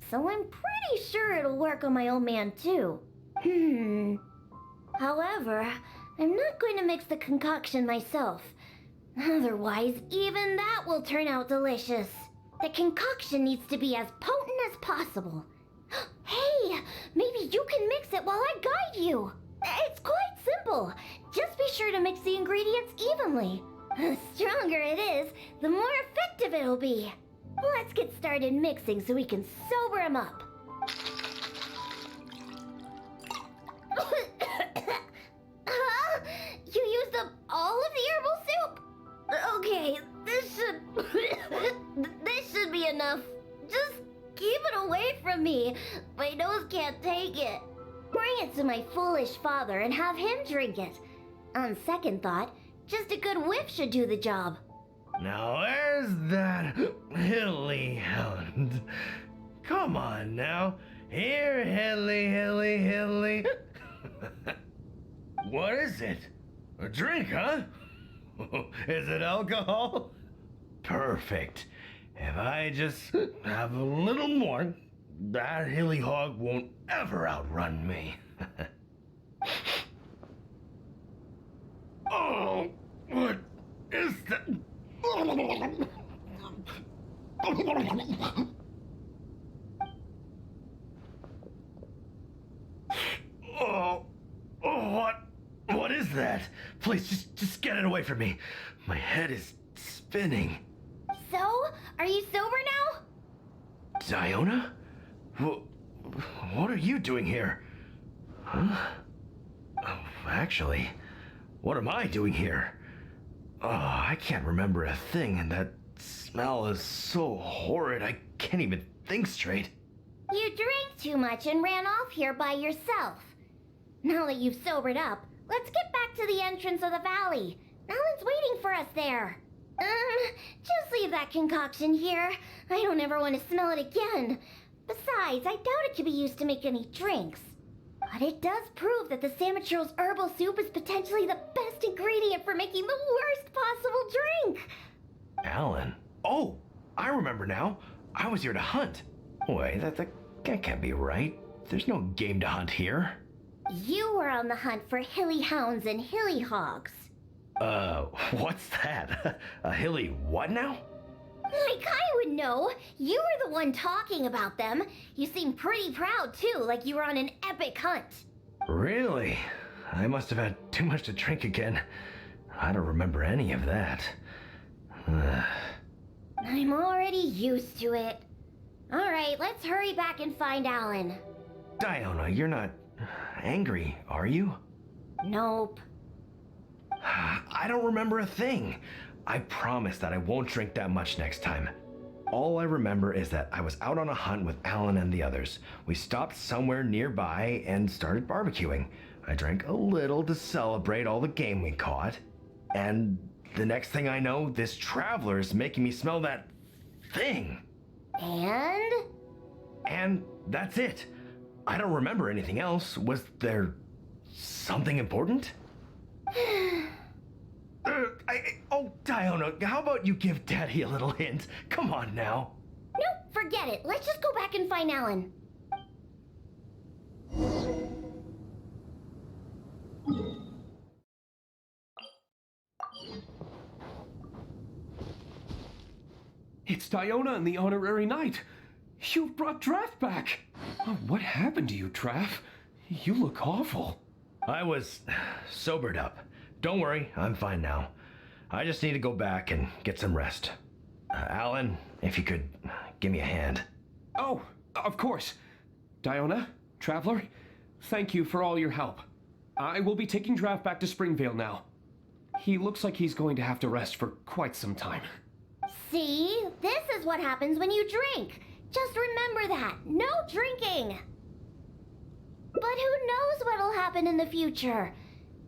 so I'm pretty sure it'll work on my old man too. However, I'm not going to mix the concoction myself. Otherwise, even that will turn out delicious. The concoction needs to be as potent as possible. Hey, maybe you can mix it while I guide you. It's quite simple. Just be sure to mix the ingredients evenly. The stronger it is, the more effective it'll be. Let's get started mixing so we can sober him up. Huh? You used up all of the herbal soup? Okay, this should be enough. Just keep it away from me. My nose can't take it. Bring it to my foolish father and have him drink it. On second thought, just a good whiff should do the job. Now where's that hilly hound? Come on now. Here, hilly. What is it? A drink, huh? Is it alcohol? Perfect. If I just have a little more, that hilly hog won't ever outrun me. Oh, what is that? What is that? Please, just get it away from me. My head is spinning. So, are you sober now? Diona? What are you doing here? Huh? Oh, actually, what am I doing here? Oh, I can't remember a thing, and that smell is so horrid I can't even think straight. You drank too much and ran off here by yourself. Now that you've sobered up, let's get back to the entrance of the valley. Alan's waiting for us there. Just leave that concoction here. I don't ever want to smell it again. Besides, I doubt it could be used to make any drinks. But it does prove that the Samatrils herbal soup is potentially the best ingredient for making the worst possible drink. Alan? Oh, I remember now. I was here to hunt. Wait, that can't be right. There's no game to hunt here. You were on the hunt for hilly hounds and hilly hogs. What's that? A hilly what now? I kinda would know. You were the one talking about them. You seem pretty proud, too, like you were on an epic hunt. Really? I must have had too much to drink again. I don't remember any of that. I'm already used to it. Alright, let's hurry back and find Alan. Diona, you're not angry, are you? Nope. I don't remember a thing. I promise that I won't drink that much next time. All I remember is that I was out on a hunt with Alan and the others. We stopped somewhere nearby and started barbecuing. I drank a little to celebrate all the game we caught. And the next thing I know, this traveler is making me smell that thing. And that's it. I don't remember anything else. Was there something important? Oh, Diona, how about you give Daddy a little hint? Come on now. Nope, forget it. Let's just go back and find Alan. It's Diona and the Honorary Knight. You've brought Draft back. Oh, what happened to you, Draft? You look awful. I was sobered up. Don't worry, I'm fine now. I just need to go back and get some rest. Alan, if you could give me a hand. Oh, of course. Diona, Traveler, thank you for all your help. I will be taking Draft back to Springvale now. He looks like he's going to have to rest for quite some time. See? This is what happens when you drink. Just remember that. No drinking. But who knows what'll happen in the future?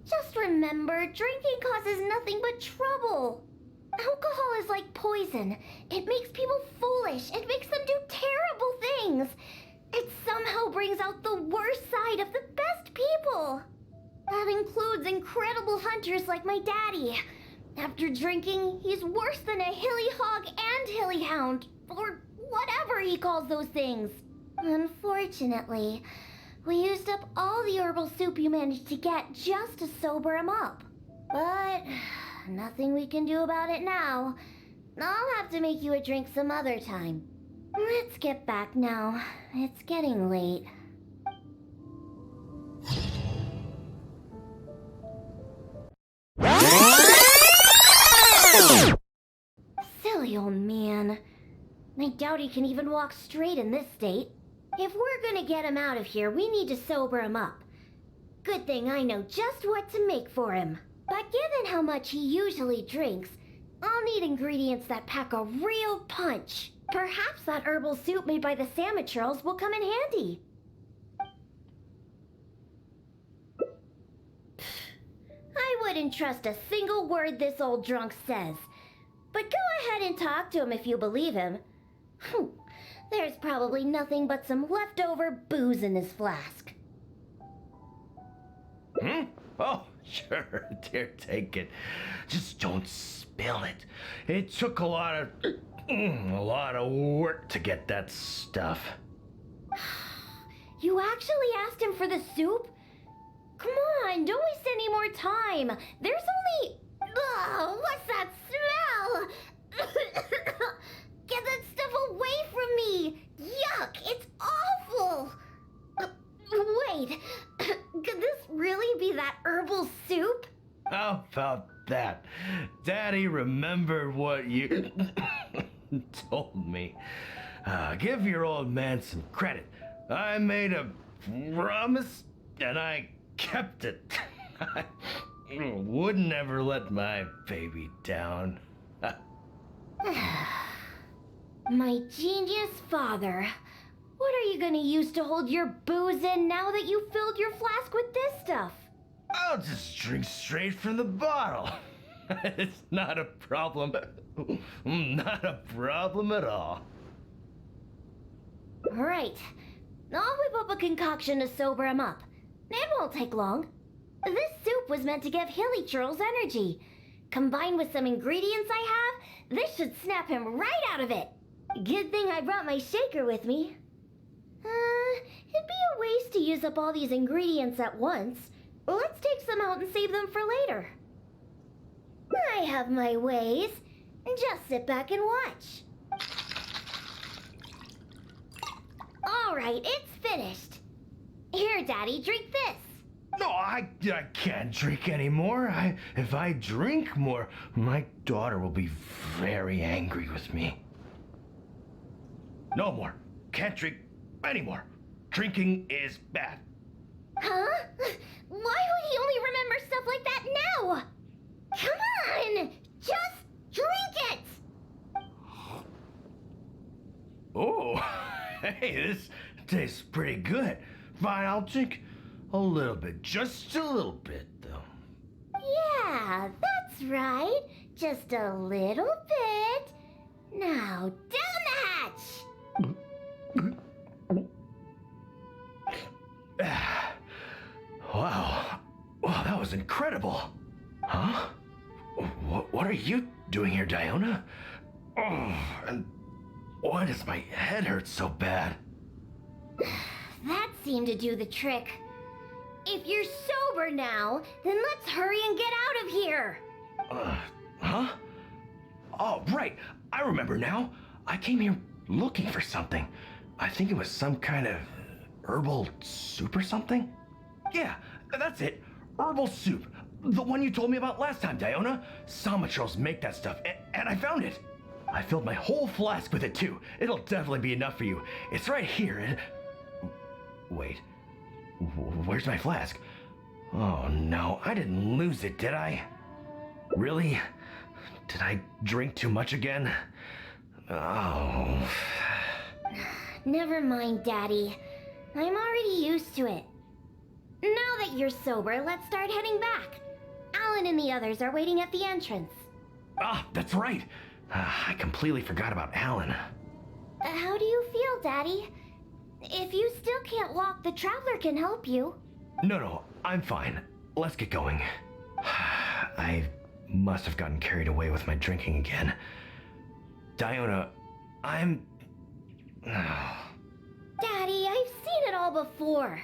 Just remember, drinking causes nothing but trouble. Alcohol is like poison. It makes people foolish. It makes them do terrible things. It somehow brings out the worst side of the best people. That includes incredible hunters like my daddy. After drinking, he's worse than a hilly hog and hilly hound, or whatever he calls those things. Unfortunately, we used up all the herbal soup you managed to get just to sober him up. But nothing we can do about it now. I'll have to make you a drink some other time. Let's get back now. It's getting late. Silly old man. I doubt he can even walk straight in this state. If we're gonna get him out of here, we need to sober him up. Good thing I know just what to make for him. But given how much he usually drinks, I'll need ingredients that pack a real punch. Perhaps that herbal soup made by the Samatrils will come in handy. I wouldn't trust a single word this old drunk says. But go ahead and talk to him if you believe him. There's probably nothing but some leftover booze in his flask. Oh, sure, dear, take it. Just don't spill it. It took a lot of work to get that stuff. You actually asked him for the soup? Come on, don't waste any more time. There's only... Ugh, what's that smell? Get that stuff away from me! Yuck, it's awful! Wait, could this really be that herbal soup? How about that? Daddy remembered what you told me. Give your old man some credit. I made a promise and I kept it. I would never let my baby down. My genius father. What are you gonna use to hold your booze in now that you filled your flask with this stuff? I'll just drink straight from the bottle. It's not a problem. Not a problem at all. Right. I'll whip up a concoction to sober him up. It won't take long. This soup was meant to give Hilly Churls energy. Combined with some ingredients I have, this should snap him right out of it. Good thing I brought my shaker with me. It'd be a waste to use up all these ingredients at once. Let's take some out and save them for later. I have my ways. Just sit back and watch. All right, it's finished. Here, Daddy, drink this. No, I can't drink anymore. If I drink more, my daughter will be very angry with me. No more. Can't drink anymore. Drinking is bad. Huh? Why would he only remember stuff like that now? Come on! Just drink it! Oh, hey, this tastes pretty good. Fine, I'll drink a little bit. Just a little bit, though. Yeah, that's right. Just a little bit. Now, down the hatch! Wow. Wow, that was incredible. Huh? What are you doing here, Diona? Oh, and why does my head hurt so bad? That seemed to do the trick. If you're sober now, then let's hurry and get out of here. Huh? Oh, right. I remember now. I came here looking for something. I think it was some kind of herbal soup or something. Yeah, that's it. Herbal soup. The one you told me about last time, Diona. Samatrals make that stuff, and I found it. I filled my whole flask with it too. It'll definitely be enough for you. It's right here. Wait. Where's my flask? Oh no, I didn't lose it, did I? Really? Did I drink too much again? Oh. Never mind, Daddy. I'm already used to it. Now that you're sober, let's start heading back. Alan and the others are waiting at the entrance. Ah, that's right. I completely forgot about Alan. How do you feel, Daddy? If you still can't walk, the Traveler can help you. No, I'm fine. Let's get going. I must have gotten carried away with my drinking again. Diona, I'm... Daddy, I've seen it all before.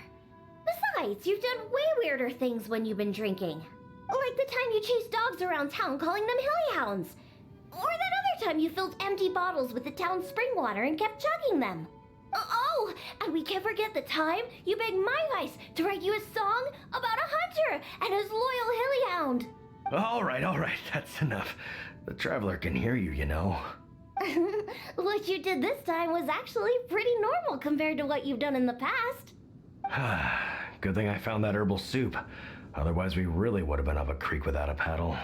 Besides, you've done way weirder things when you've been drinking. Like the time you chased dogs around town calling them hilly hounds. Or that other time you filled empty bottles with the town's spring water and kept chugging them. Oh, and we can't forget the time you begged my vice to write you a song about a hunter and his loyal hilly hound. All right, that's enough. The Traveler can hear you, you know. What you did this time was actually pretty normal compared to what you've done in the past. Good thing I found that herbal soup. Otherwise, we really would have been up a creek without a paddle.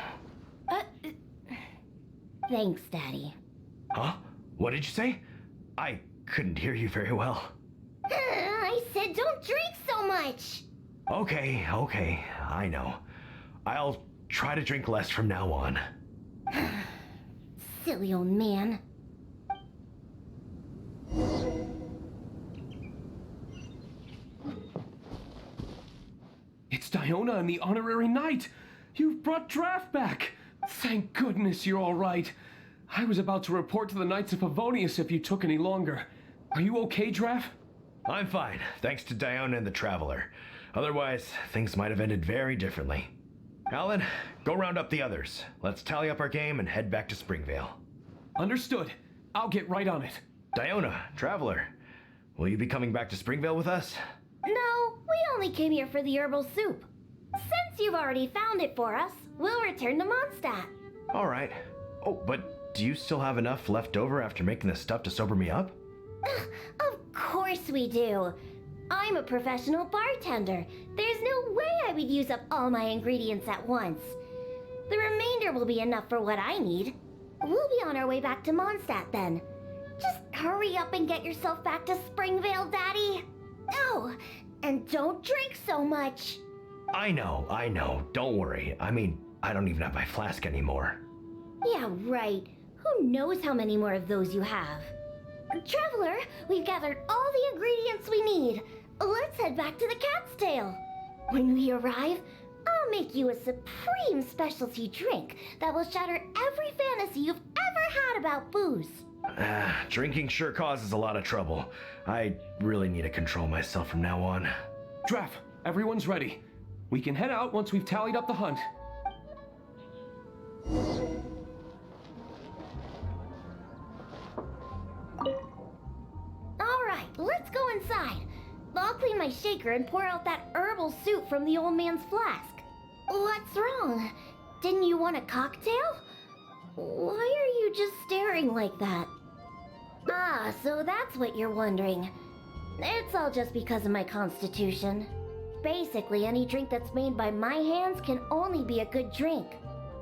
Thanks, Daddy. Huh? What did you say? I couldn't hear you very well. I said don't drink so much. Okay, I know. I'll try to drink less from now on. Silly old man. It's Diona and the honorary knight. You've brought Draft back. Thank goodness you're all right. I was about to report to the Knights of Favonius if you took any longer. Are you okay, Draft? I'm fine, thanks to Diona and the Traveler. Otherwise, things might have ended very differently. Alan, go round up the others. Let's tally up our game and head back to Springvale. Understood. I'll get right on it. Diona, Traveler, will you be coming back to Springvale with us? No, we only came here for the herbal soup. Since you've already found it for us, we'll return to Mondstadt. All right. Oh, but do you still have enough left over after making the stuff to sober me up? Of course we do. I'm a professional bartender. There's no way I would use up all my ingredients at once. The remainder will be enough for what I need. We'll be on our way back to Mondstadt then. Just hurry up and get yourself back to Springvale, Daddy. Oh, and don't drink so much. I know. Don't worry. I mean, I don't even have my flask anymore. Yeah, right. Who knows how many more of those you have? Traveler, we've gathered all the ingredients we need. Let's head back to the Cat's Tail. When we arrive, I'll make you a supreme specialty drink that will shatter every fantasy you've ever had about booze. Drinking sure causes a lot of trouble. I really need to control myself from now on. Draft, everyone's ready. We can head out once we've tallied up the hunt. let's go inside. I'll clean my shaker and pour out that herbal soup from the old man's flask. What's wrong? Didn't you want a cocktail? Why are you just staring like that? Ah, so that's what you're wondering. It's all just because of my constitution. Basically, any drink that's made by my hands can only be a good drink.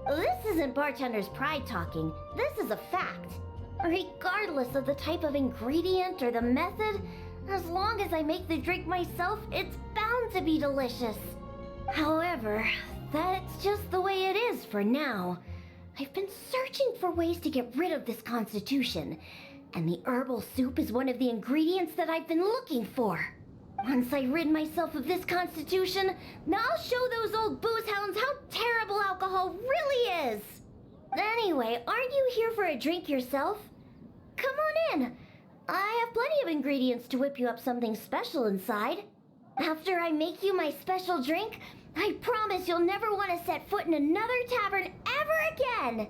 This isn't bartender's pride talking. This is a fact. Regardless of the type of ingredient or the method, as long as I make the drink myself, it's bound to be delicious. However, that's just the way it is for now. I've been searching for ways to get rid of this constitution, and the herbal soup is one of the ingredients that I've been looking for. Once I rid myself of this constitution, I'll show those old booze hounds how terrible alcohol really is. Anyway, aren't you here for a drink yourself? Come on in. I have plenty of ingredients to whip you up something special inside. After I make you my special drink, I promise you'll never want to set foot in another tavern ever again.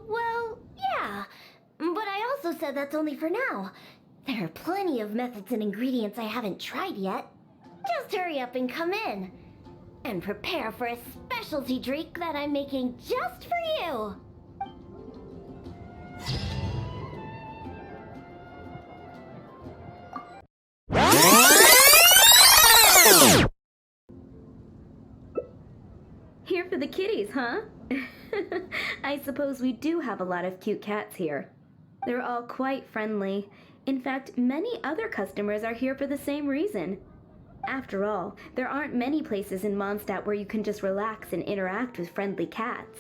Well, yeah. But I also said that's only for now. There are plenty of methods and ingredients I haven't tried yet. Just hurry up and come in. And prepare for a specialty drink that I'm making just for you. Here for the kitties, huh? I suppose we do have a lot of cute cats here. They're all quite friendly. In fact, many other customers are here for the same reason. After all, there aren't many places in Mondstadt where you can just relax and interact with friendly cats.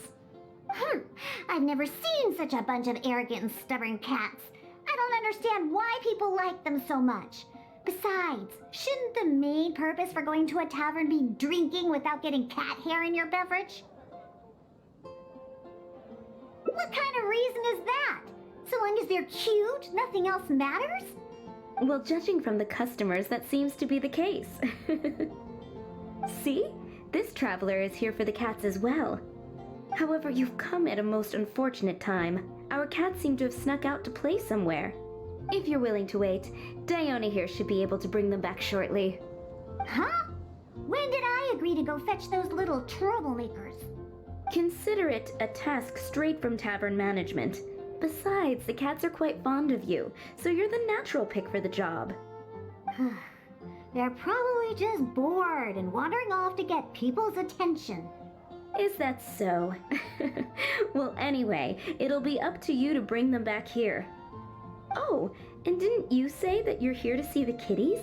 I've never seen such a bunch of arrogant and stubborn cats. I don't understand why people like them so much. Besides, shouldn't the main purpose for going to a tavern be drinking without getting cat hair in your beverage? What kind of reason is that? So long as they're cute, nothing else matters? Well, judging from the customers, that seems to be the case. See? This traveler is here for the cats as well. However, you've come at a most unfortunate time. Our cats seem to have snuck out to play somewhere. If you're willing to wait, Diona here should be able to bring them back shortly. Huh? When did I agree to go fetch those little troublemakers? Consider it a task straight from tavern management. Besides, the cats are quite fond of you, so you're the natural pick for the job. They're probably just bored and wandering off to get people's attention. Is that so? Well, anyway, it'll be up to you to bring them back here. Oh, and didn't you say that you're here to see the kitties?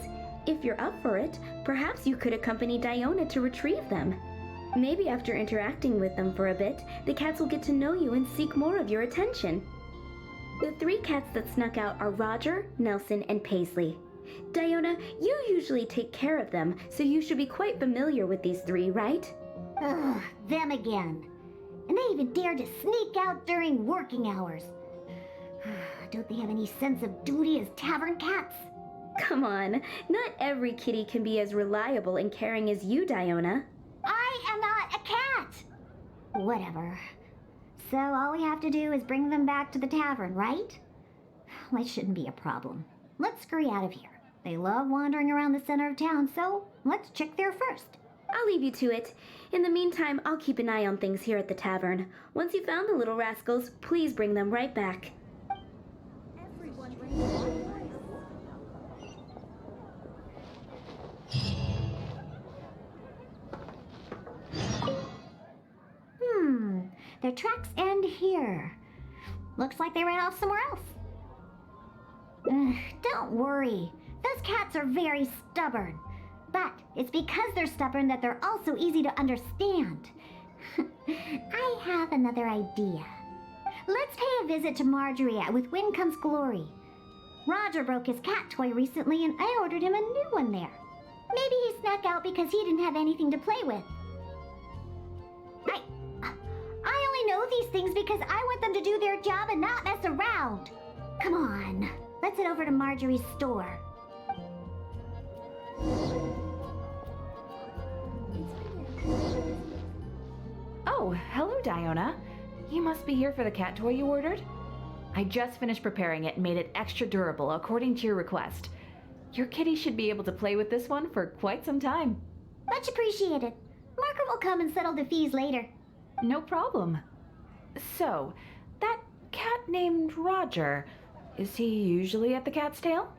If you're up for it, perhaps you could accompany Diona to retrieve them. Maybe after interacting with them for a bit, the cats will get to know you and seek more of your attention. The 3 cats that snuck out are Roger, Nelson, and Paisley. Diona, you usually take care of them, so you should be quite familiar with these 3, right? Ugh, them again. And they even dared to sneak out during working hours. Don't they have any sense of duty as tavern cats? Come on, not every kitty can be as reliable and caring as you, Diona. I am not a cat! Whatever. So all we have to do is bring them back to the tavern, right? Well, it shouldn't be a problem. Let's scurry out of here. They love wandering around the center of town, so let's check there first. I'll leave you to it. In the meantime, I'll keep an eye on things here at the tavern. Once you've found the little rascals, please bring them right back. Their tracks end here. Looks like they ran off somewhere else. Don't worry. Those cats are very stubborn. But it's because they're stubborn that they're also easy to understand. I have another idea. Let's pay a visit to Marjorie at With Wind Comes Glory. Roger broke his cat toy recently and I ordered him a new one there. Maybe he snuck out because he didn't have anything to play with. I only know these things because I want them to do their job and not mess around. Come on, let's head over to Marjorie's store. Oh, hello, Diona. You must be here for the cat toy you ordered? I just finished preparing it and made it extra durable according to your request. Your kitty should be able to play with this one for quite some time. Much appreciated. Margaret will come and settle the fees later. No problem. So, that cat named Roger, is he usually at the Cat's Tail?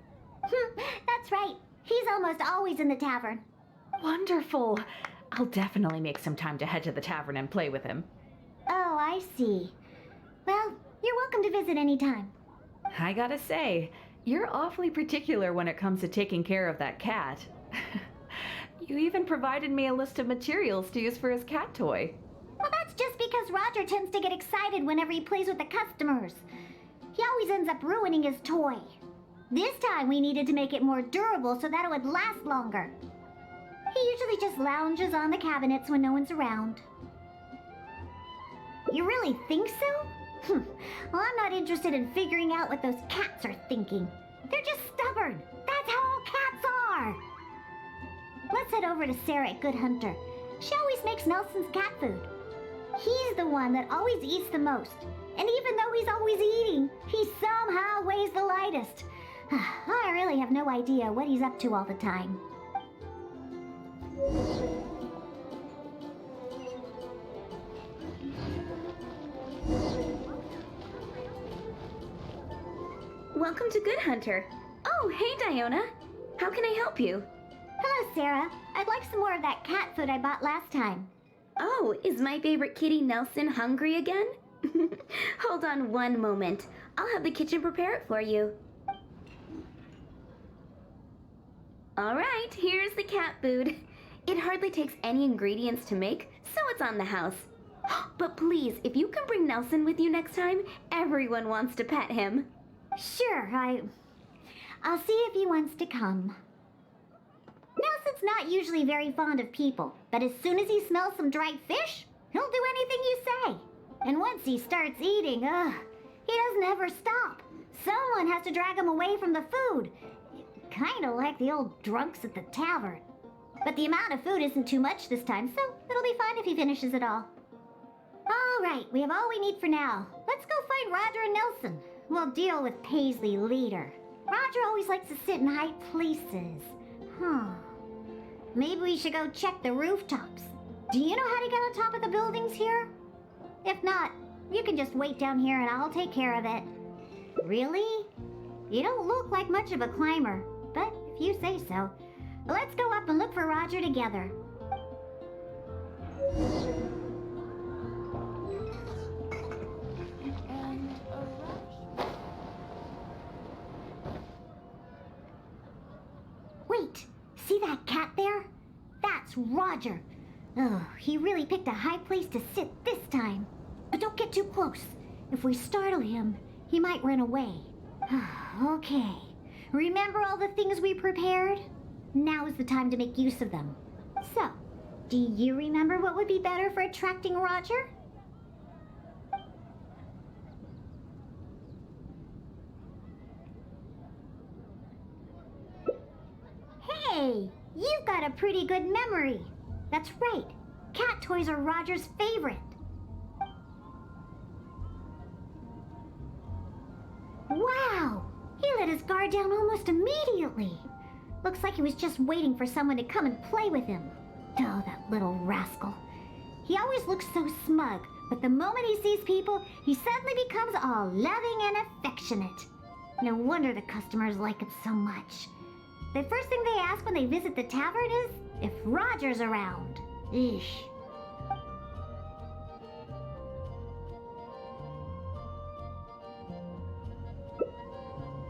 That's right. He's almost always in the tavern. Wonderful. I'll definitely make some time to head to the tavern and play with him. Oh, I see. Well, you're welcome to visit anytime. I gotta say, you're awfully particular when it comes to taking care of that cat. You even provided me a list of materials to use for his cat toy. Well, that's just because Roger tends to get excited whenever he plays with the customers. He always ends up ruining his toy. This time we needed to make it more durable so that it would last longer. He usually just lounges on the cabinets when no one's around. You really think so? Well, I'm not interested in figuring out what those cats are thinking. They're just stubborn. That's how all cats are. Let's head over to Sarah at Good Hunter. She always makes Nelson's cat food. He's the one that always eats the most. And even though he's always eating, he somehow weighs the lightest. I really have no idea what he's up to all the time. Welcome to Good Hunter. Oh, hey, Diona. How can I help you? Hello, Sarah. I'd like some more of that cat food I bought last time. Oh, is my favorite kitty Nelson hungry again? Hold on one moment. I'll have the kitchen prepare it for you. All right, here's the cat food. It hardly takes any ingredients to make, so it's on the house. But please, if you can bring Nelson with you next time, everyone wants to pet him. Sure, I'll see if he wants to come. Nelson's not usually very fond of people, but as soon as he smells some dried fish, he'll do anything you say. And once he starts eating, he doesn't ever stop. Someone has to drag him away from the food. Kinda like the old drunks at the tavern. But the amount of food isn't too much this time, so it'll be fine if he finishes it all. All right, we have all we need for now. Let's go find Roger and Nelson. We'll deal with Paisley later. Roger always likes to sit in high places. Maybe we should go check the rooftops. Do you know how to get on top of the buildings here? If not, you can just wait down here and I'll take care of it. Really? You don't look like much of a climber, but if you say so. Let's go up and look for Roger together. Wait, see that cat there? That's Roger. Oh, he really picked a high place to sit this time. But don't get too close. If we startle him, he might run away. Okay. Remember all the things we prepared? Now is the time to make use of them. So, do you remember what would be better for attracting Roger? Hey, you've got a pretty good memory. That's right. Cat toys are Roger's favorite. Wow! He let his guard down almost immediately. Looks like he was just waiting for someone to come and play with him. Oh, that little rascal. He always looks so smug, but the moment he sees people, he suddenly becomes all loving and affectionate. No wonder the customers like him so much. The first thing they ask when they visit the tavern is if Roger's around. Eesh.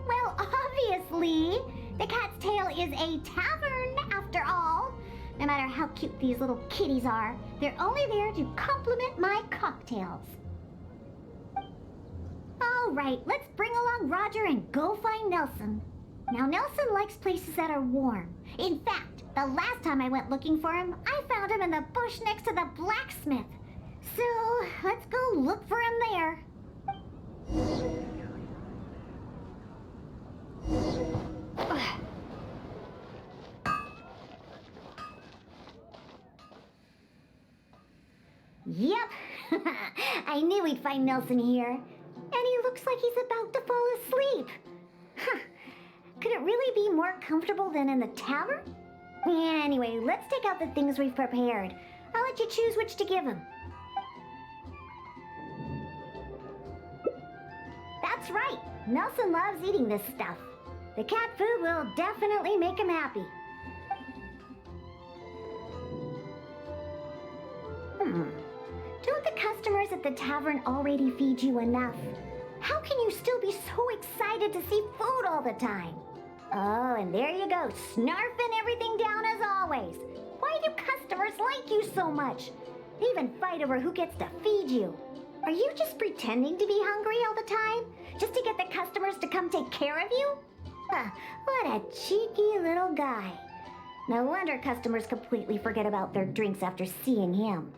Well, obviously, the Cat's Tail is a tavern, after all. No matter how cute these little kitties are, they're only there to compliment my cocktails. All right, let's bring along Roger and go find Nelson. Now, Nelson likes places that are warm. In fact, the last time I went looking for him, I found him in the bush next to the blacksmith. So, let's go look for him there. Yep, I knew we'd find Nelson here. And he looks like he's about to fall asleep. Huh. Could it really be more comfortable than in the tavern? Anyway, let's take out the things we've prepared. I'll let you choose which to give him. That's right. Nelson loves eating this stuff. The cat food will definitely make him happy. Don't the customers at the tavern already feed you enough? How can you still be so excited to see food all the time? Oh, and there you go, snarfing everything down as always. Why do customers like you so much? They even fight over who gets to feed you. Are you just pretending to be hungry all the time? Just to get the customers to come take care of you? Huh, what a cheeky little guy. No wonder customers completely forget about their drinks after seeing him.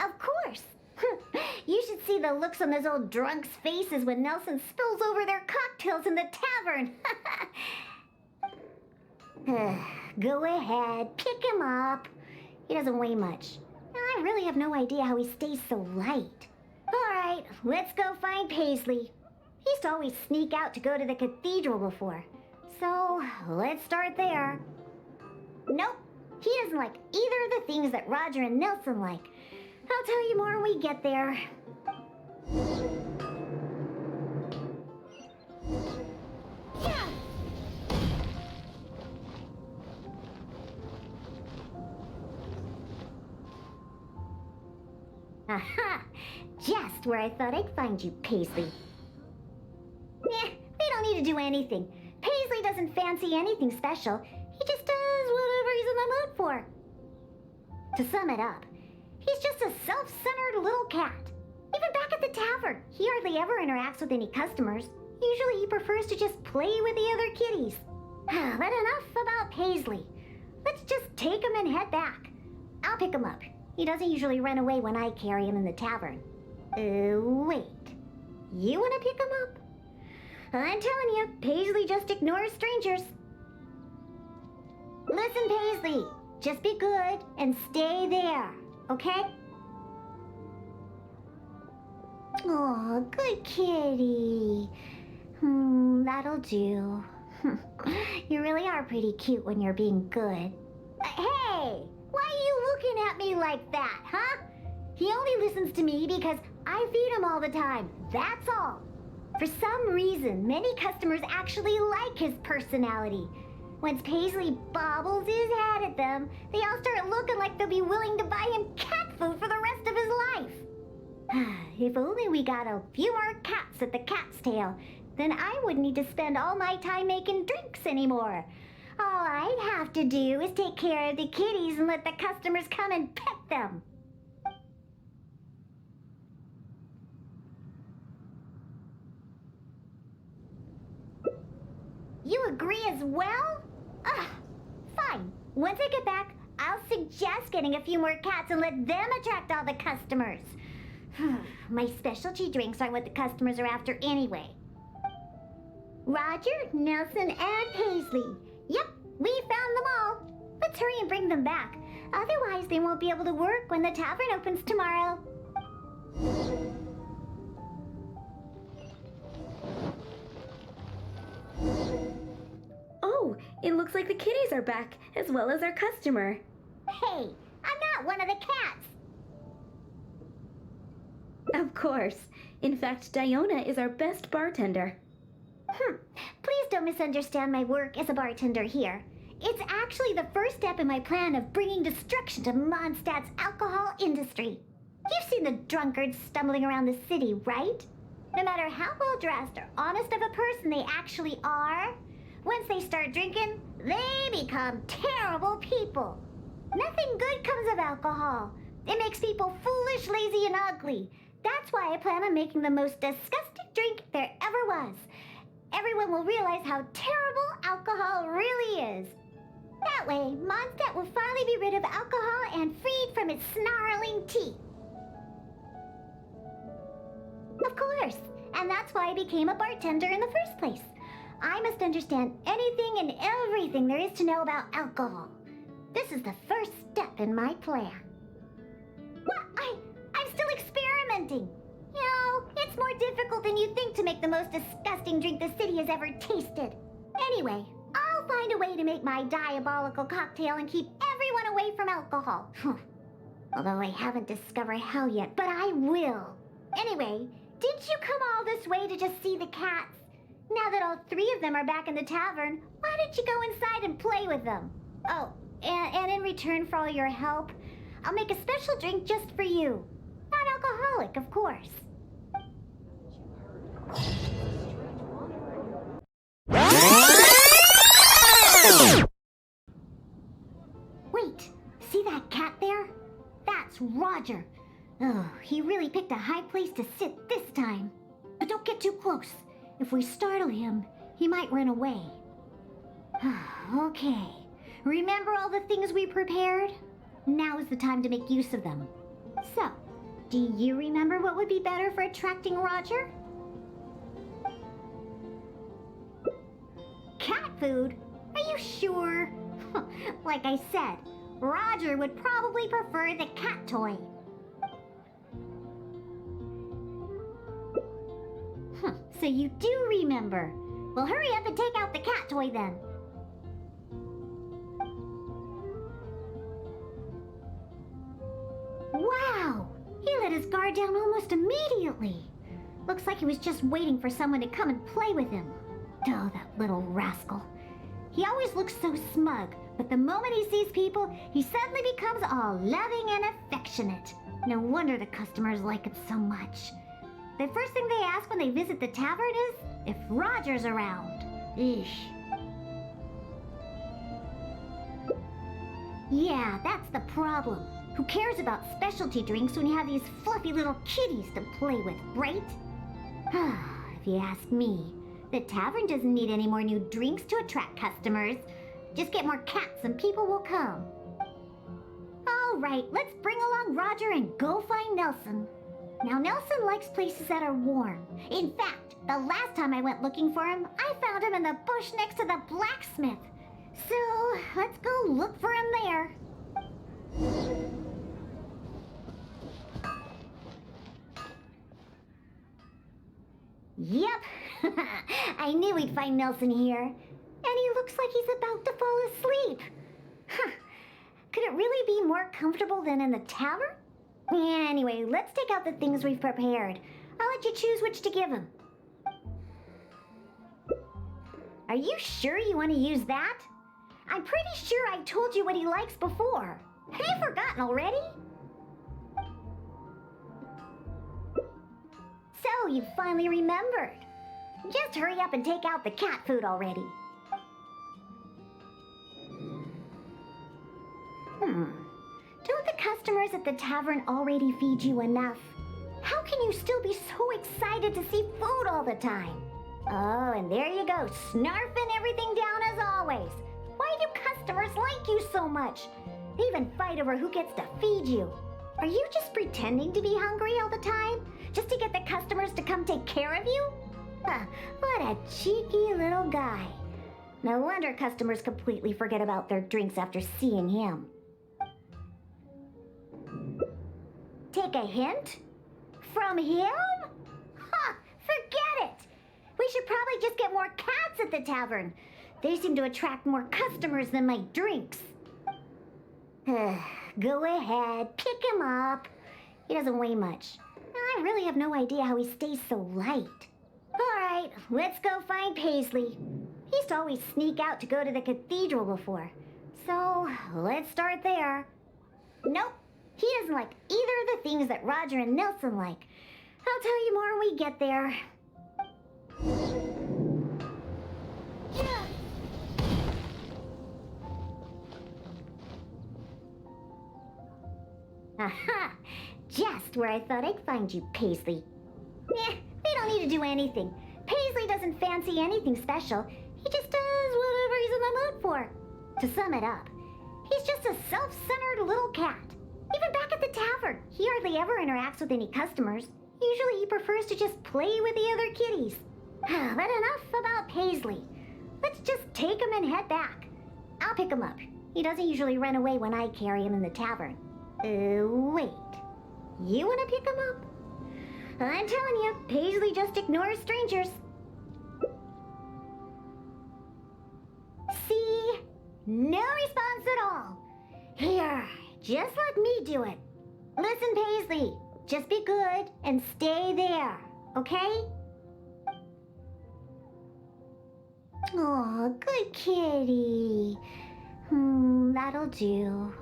Of course. You should see the looks on those old drunks' faces when Nelson spills over their cocktails in the tavern. Go ahead, pick him up. He doesn't weigh much. I really have no idea how he stays so light. All right, let's go find Paisley. He used to always sneak out to go to the cathedral before. So, let's start there. Nope, he doesn't like either of the things that Roger and Nelson like. I'll tell you more when we get there. Yeah. Aha! Just where I thought I'd find you, Paisley. We don't need to do anything. Paisley doesn't fancy anything special. He just does whatever he's in the mood for. To sum it up, he's just a self-centered little cat. Even back at the tavern, he hardly ever interacts with any customers. Usually he prefers to just play with the other kitties. But enough about Paisley. Let's just take him and head back. I'll pick him up. He doesn't usually run away when I carry him in the tavern. Wait. You want to pick him up? I'm telling you, Paisley just ignores strangers. Listen, Paisley. Just be good and stay there, okay? Oh, good kitty. That'll do. You really are pretty cute when you're being good. Hey! Why are you looking at me like that, huh? He only listens to me because I feed him all the time. That's all. For some reason, many customers actually like his personality. Once Paisley bobbles his head at them, they all start looking like they'll be willing to buy him cat food for the rest of his life. If only we got a few more cats at the cat's tail, then I wouldn't need to spend all my time making drinks anymore. All I'd have to do is take care of the kitties and let the customers come and pet them. You agree as well? Fine. Once I get back, I'll suggest getting a few more cats and let them attract all the customers. My specialty drinks aren't what the customers are after anyway. Roger, Nelson, and Paisley. Yep, we found them all. Let's hurry and bring them back. Otherwise, they won't be able to work when the tavern opens tomorrow. Oh, it looks like the kitties are back, as well as our customer. Hey, I'm not one of the cats. Of course. In fact, Diona is our best bartender. Please don't misunderstand my work as a bartender here. It's actually the first step in my plan of bringing destruction to Mondstadt's alcohol industry. You've seen the drunkards stumbling around the city, right? No matter how well dressed or honest of a person they actually are, once they start drinking, they become terrible people. Nothing good comes of alcohol. It makes people foolish, lazy, and ugly. That's why I plan on making the most disgusting drink there ever was. Everyone will realize how terrible alcohol really is. That way, Mondstadt will finally be rid of alcohol and freed from its snarling teeth. Of course, and that's why I became a bartender in the first place. I must understand anything and everything there is to know about alcohol. This is the first step in my plan. What? I'm still experimenting. You know, it's more difficult than you think to make the most disgusting drink the city has ever tasted. Anyway, I'll find a way to make my diabolical cocktail and keep everyone away from alcohol. Although I haven't discovered how yet, but I will. Anyway, didn't you come all this way to just see the cats? Now that all 3 of them are back in the tavern, why don't you go inside and play with them? Oh, and in return for all your help, I'll make a special drink just for you. Not alcoholic, of course. Wait, see that cat there? That's Roger. Oh, he really picked a high place to sit this time. But don't get too close. If we startle him, he might run away. Okay. Remember all the things we prepared? Now is the time to make use of them. So, do you remember what would be better for attracting Roger? Cat food? Are you sure? Like I said, Roger would probably prefer the cat toy. So you do remember. Well, hurry up and take out the cat toy then. Wow! He let his guard down almost immediately. Looks like he was just waiting for someone to come and play with him. Oh, that little rascal. He always looks so smug, but the moment he sees people, he suddenly becomes all loving and affectionate. No wonder the customers like him so much. The first thing they ask when they visit the tavern is if Roger's around. Eesh. Yeah, that's the problem. Who cares about specialty drinks when you have these fluffy little kitties to play with, right? If you ask me, the tavern doesn't need any more new drinks to attract customers. Just get more cats and people will come. All right, let's bring along Roger and go find Nelson. Now, Nelson likes places that are warm. In fact, the last time I went looking for him, I found him in the bush next to the blacksmith. So, let's go look for him there. Yep, I knew we'd find Nelson here. And he looks like he's about to fall asleep. Could it really be more comfortable than in the tavern? Anyway, let's take out the things we've prepared. I'll let you choose which to give him. Are you sure you want to use that? I'm pretty sure I told you what he likes before. Have you forgotten already? So, you finally remembered. Just hurry up and take out the cat food already. Don't the customers at the tavern already feed you enough? How can you still be so excited to see food all the time? Oh, and there you go, snarfing everything down as always. Why do customers like you so much? They even fight over who gets to feed you. Are you just pretending to be hungry all the time? Just to get the customers to come take care of you? What a cheeky little guy. No wonder customers completely forget about their drinks after seeing him. Take a hint? From him? Forget it! We should probably just get more cats at the tavern. They seem to attract more customers than my drinks. Go ahead, pick him up. He doesn't weigh much. I really have no idea how he stays so light. All right, let's go find Paisley. He used to always sneak out to go to the cathedral before. So, let's start there. Nope, he doesn't like either of the things that Roger and Nelson like. I'll tell you more when we get there. Aha! Just where I thought I'd find you, Paisley. We don't need to do anything. Paisley doesn't fancy anything special. He just does whatever he's in the mood for. To sum it up, he's just a self-centered little cat. Even back at the tavern, he hardly ever interacts with any customers. Usually he prefers to just play with the other kitties. But enough about Paisley. Let's just take him and head back. I'll pick him up. He doesn't usually run away when I carry him in the tavern. Wait. You want to pick him up? I'm telling you, Paisley just ignores strangers. See? No response at all. Here, just let me do it. Listen, Paisley, just be good and stay there, okay? Aw, good kitty. That'll do.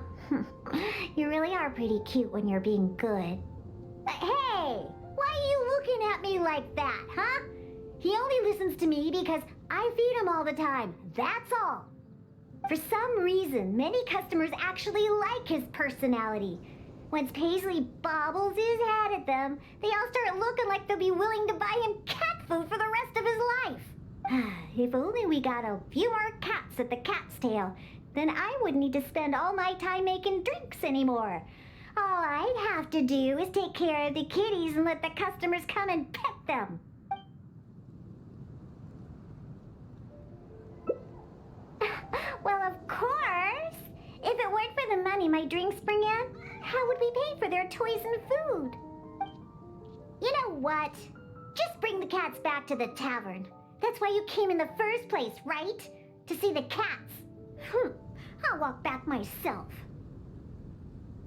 You really are pretty cute when you're being good. Hey, why are you looking at me like that, huh? He only listens to me because I feed him all the time, that's all. For some reason, many customers actually like his personality. Once Paisley bobbles his head at them, they all start looking like they'll be willing to buy him cat food for the rest of his life. If only we got a few more cats at the cat's tail, then I wouldn't need to spend all my time making drinks anymore. All I'd have to do is take care of the kitties and let the customers come and pet them. Well, of course. If it weren't for the money my drinks bring in, how would we pay for their toys and food? You know what? Just bring the cats back to the tavern. That's why you came in the first place, right? To see the cats. I'll walk back myself.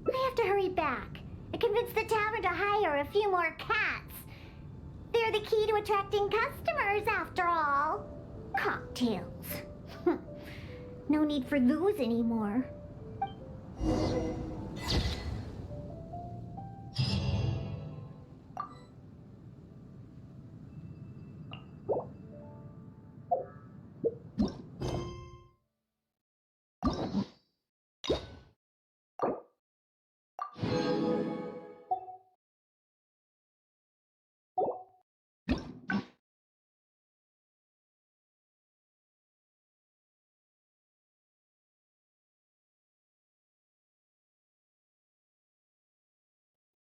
I have to hurry back and convince the tavern to hire a few more cats. They're the key to attracting customers, after all. Cocktails. No need for those anymore.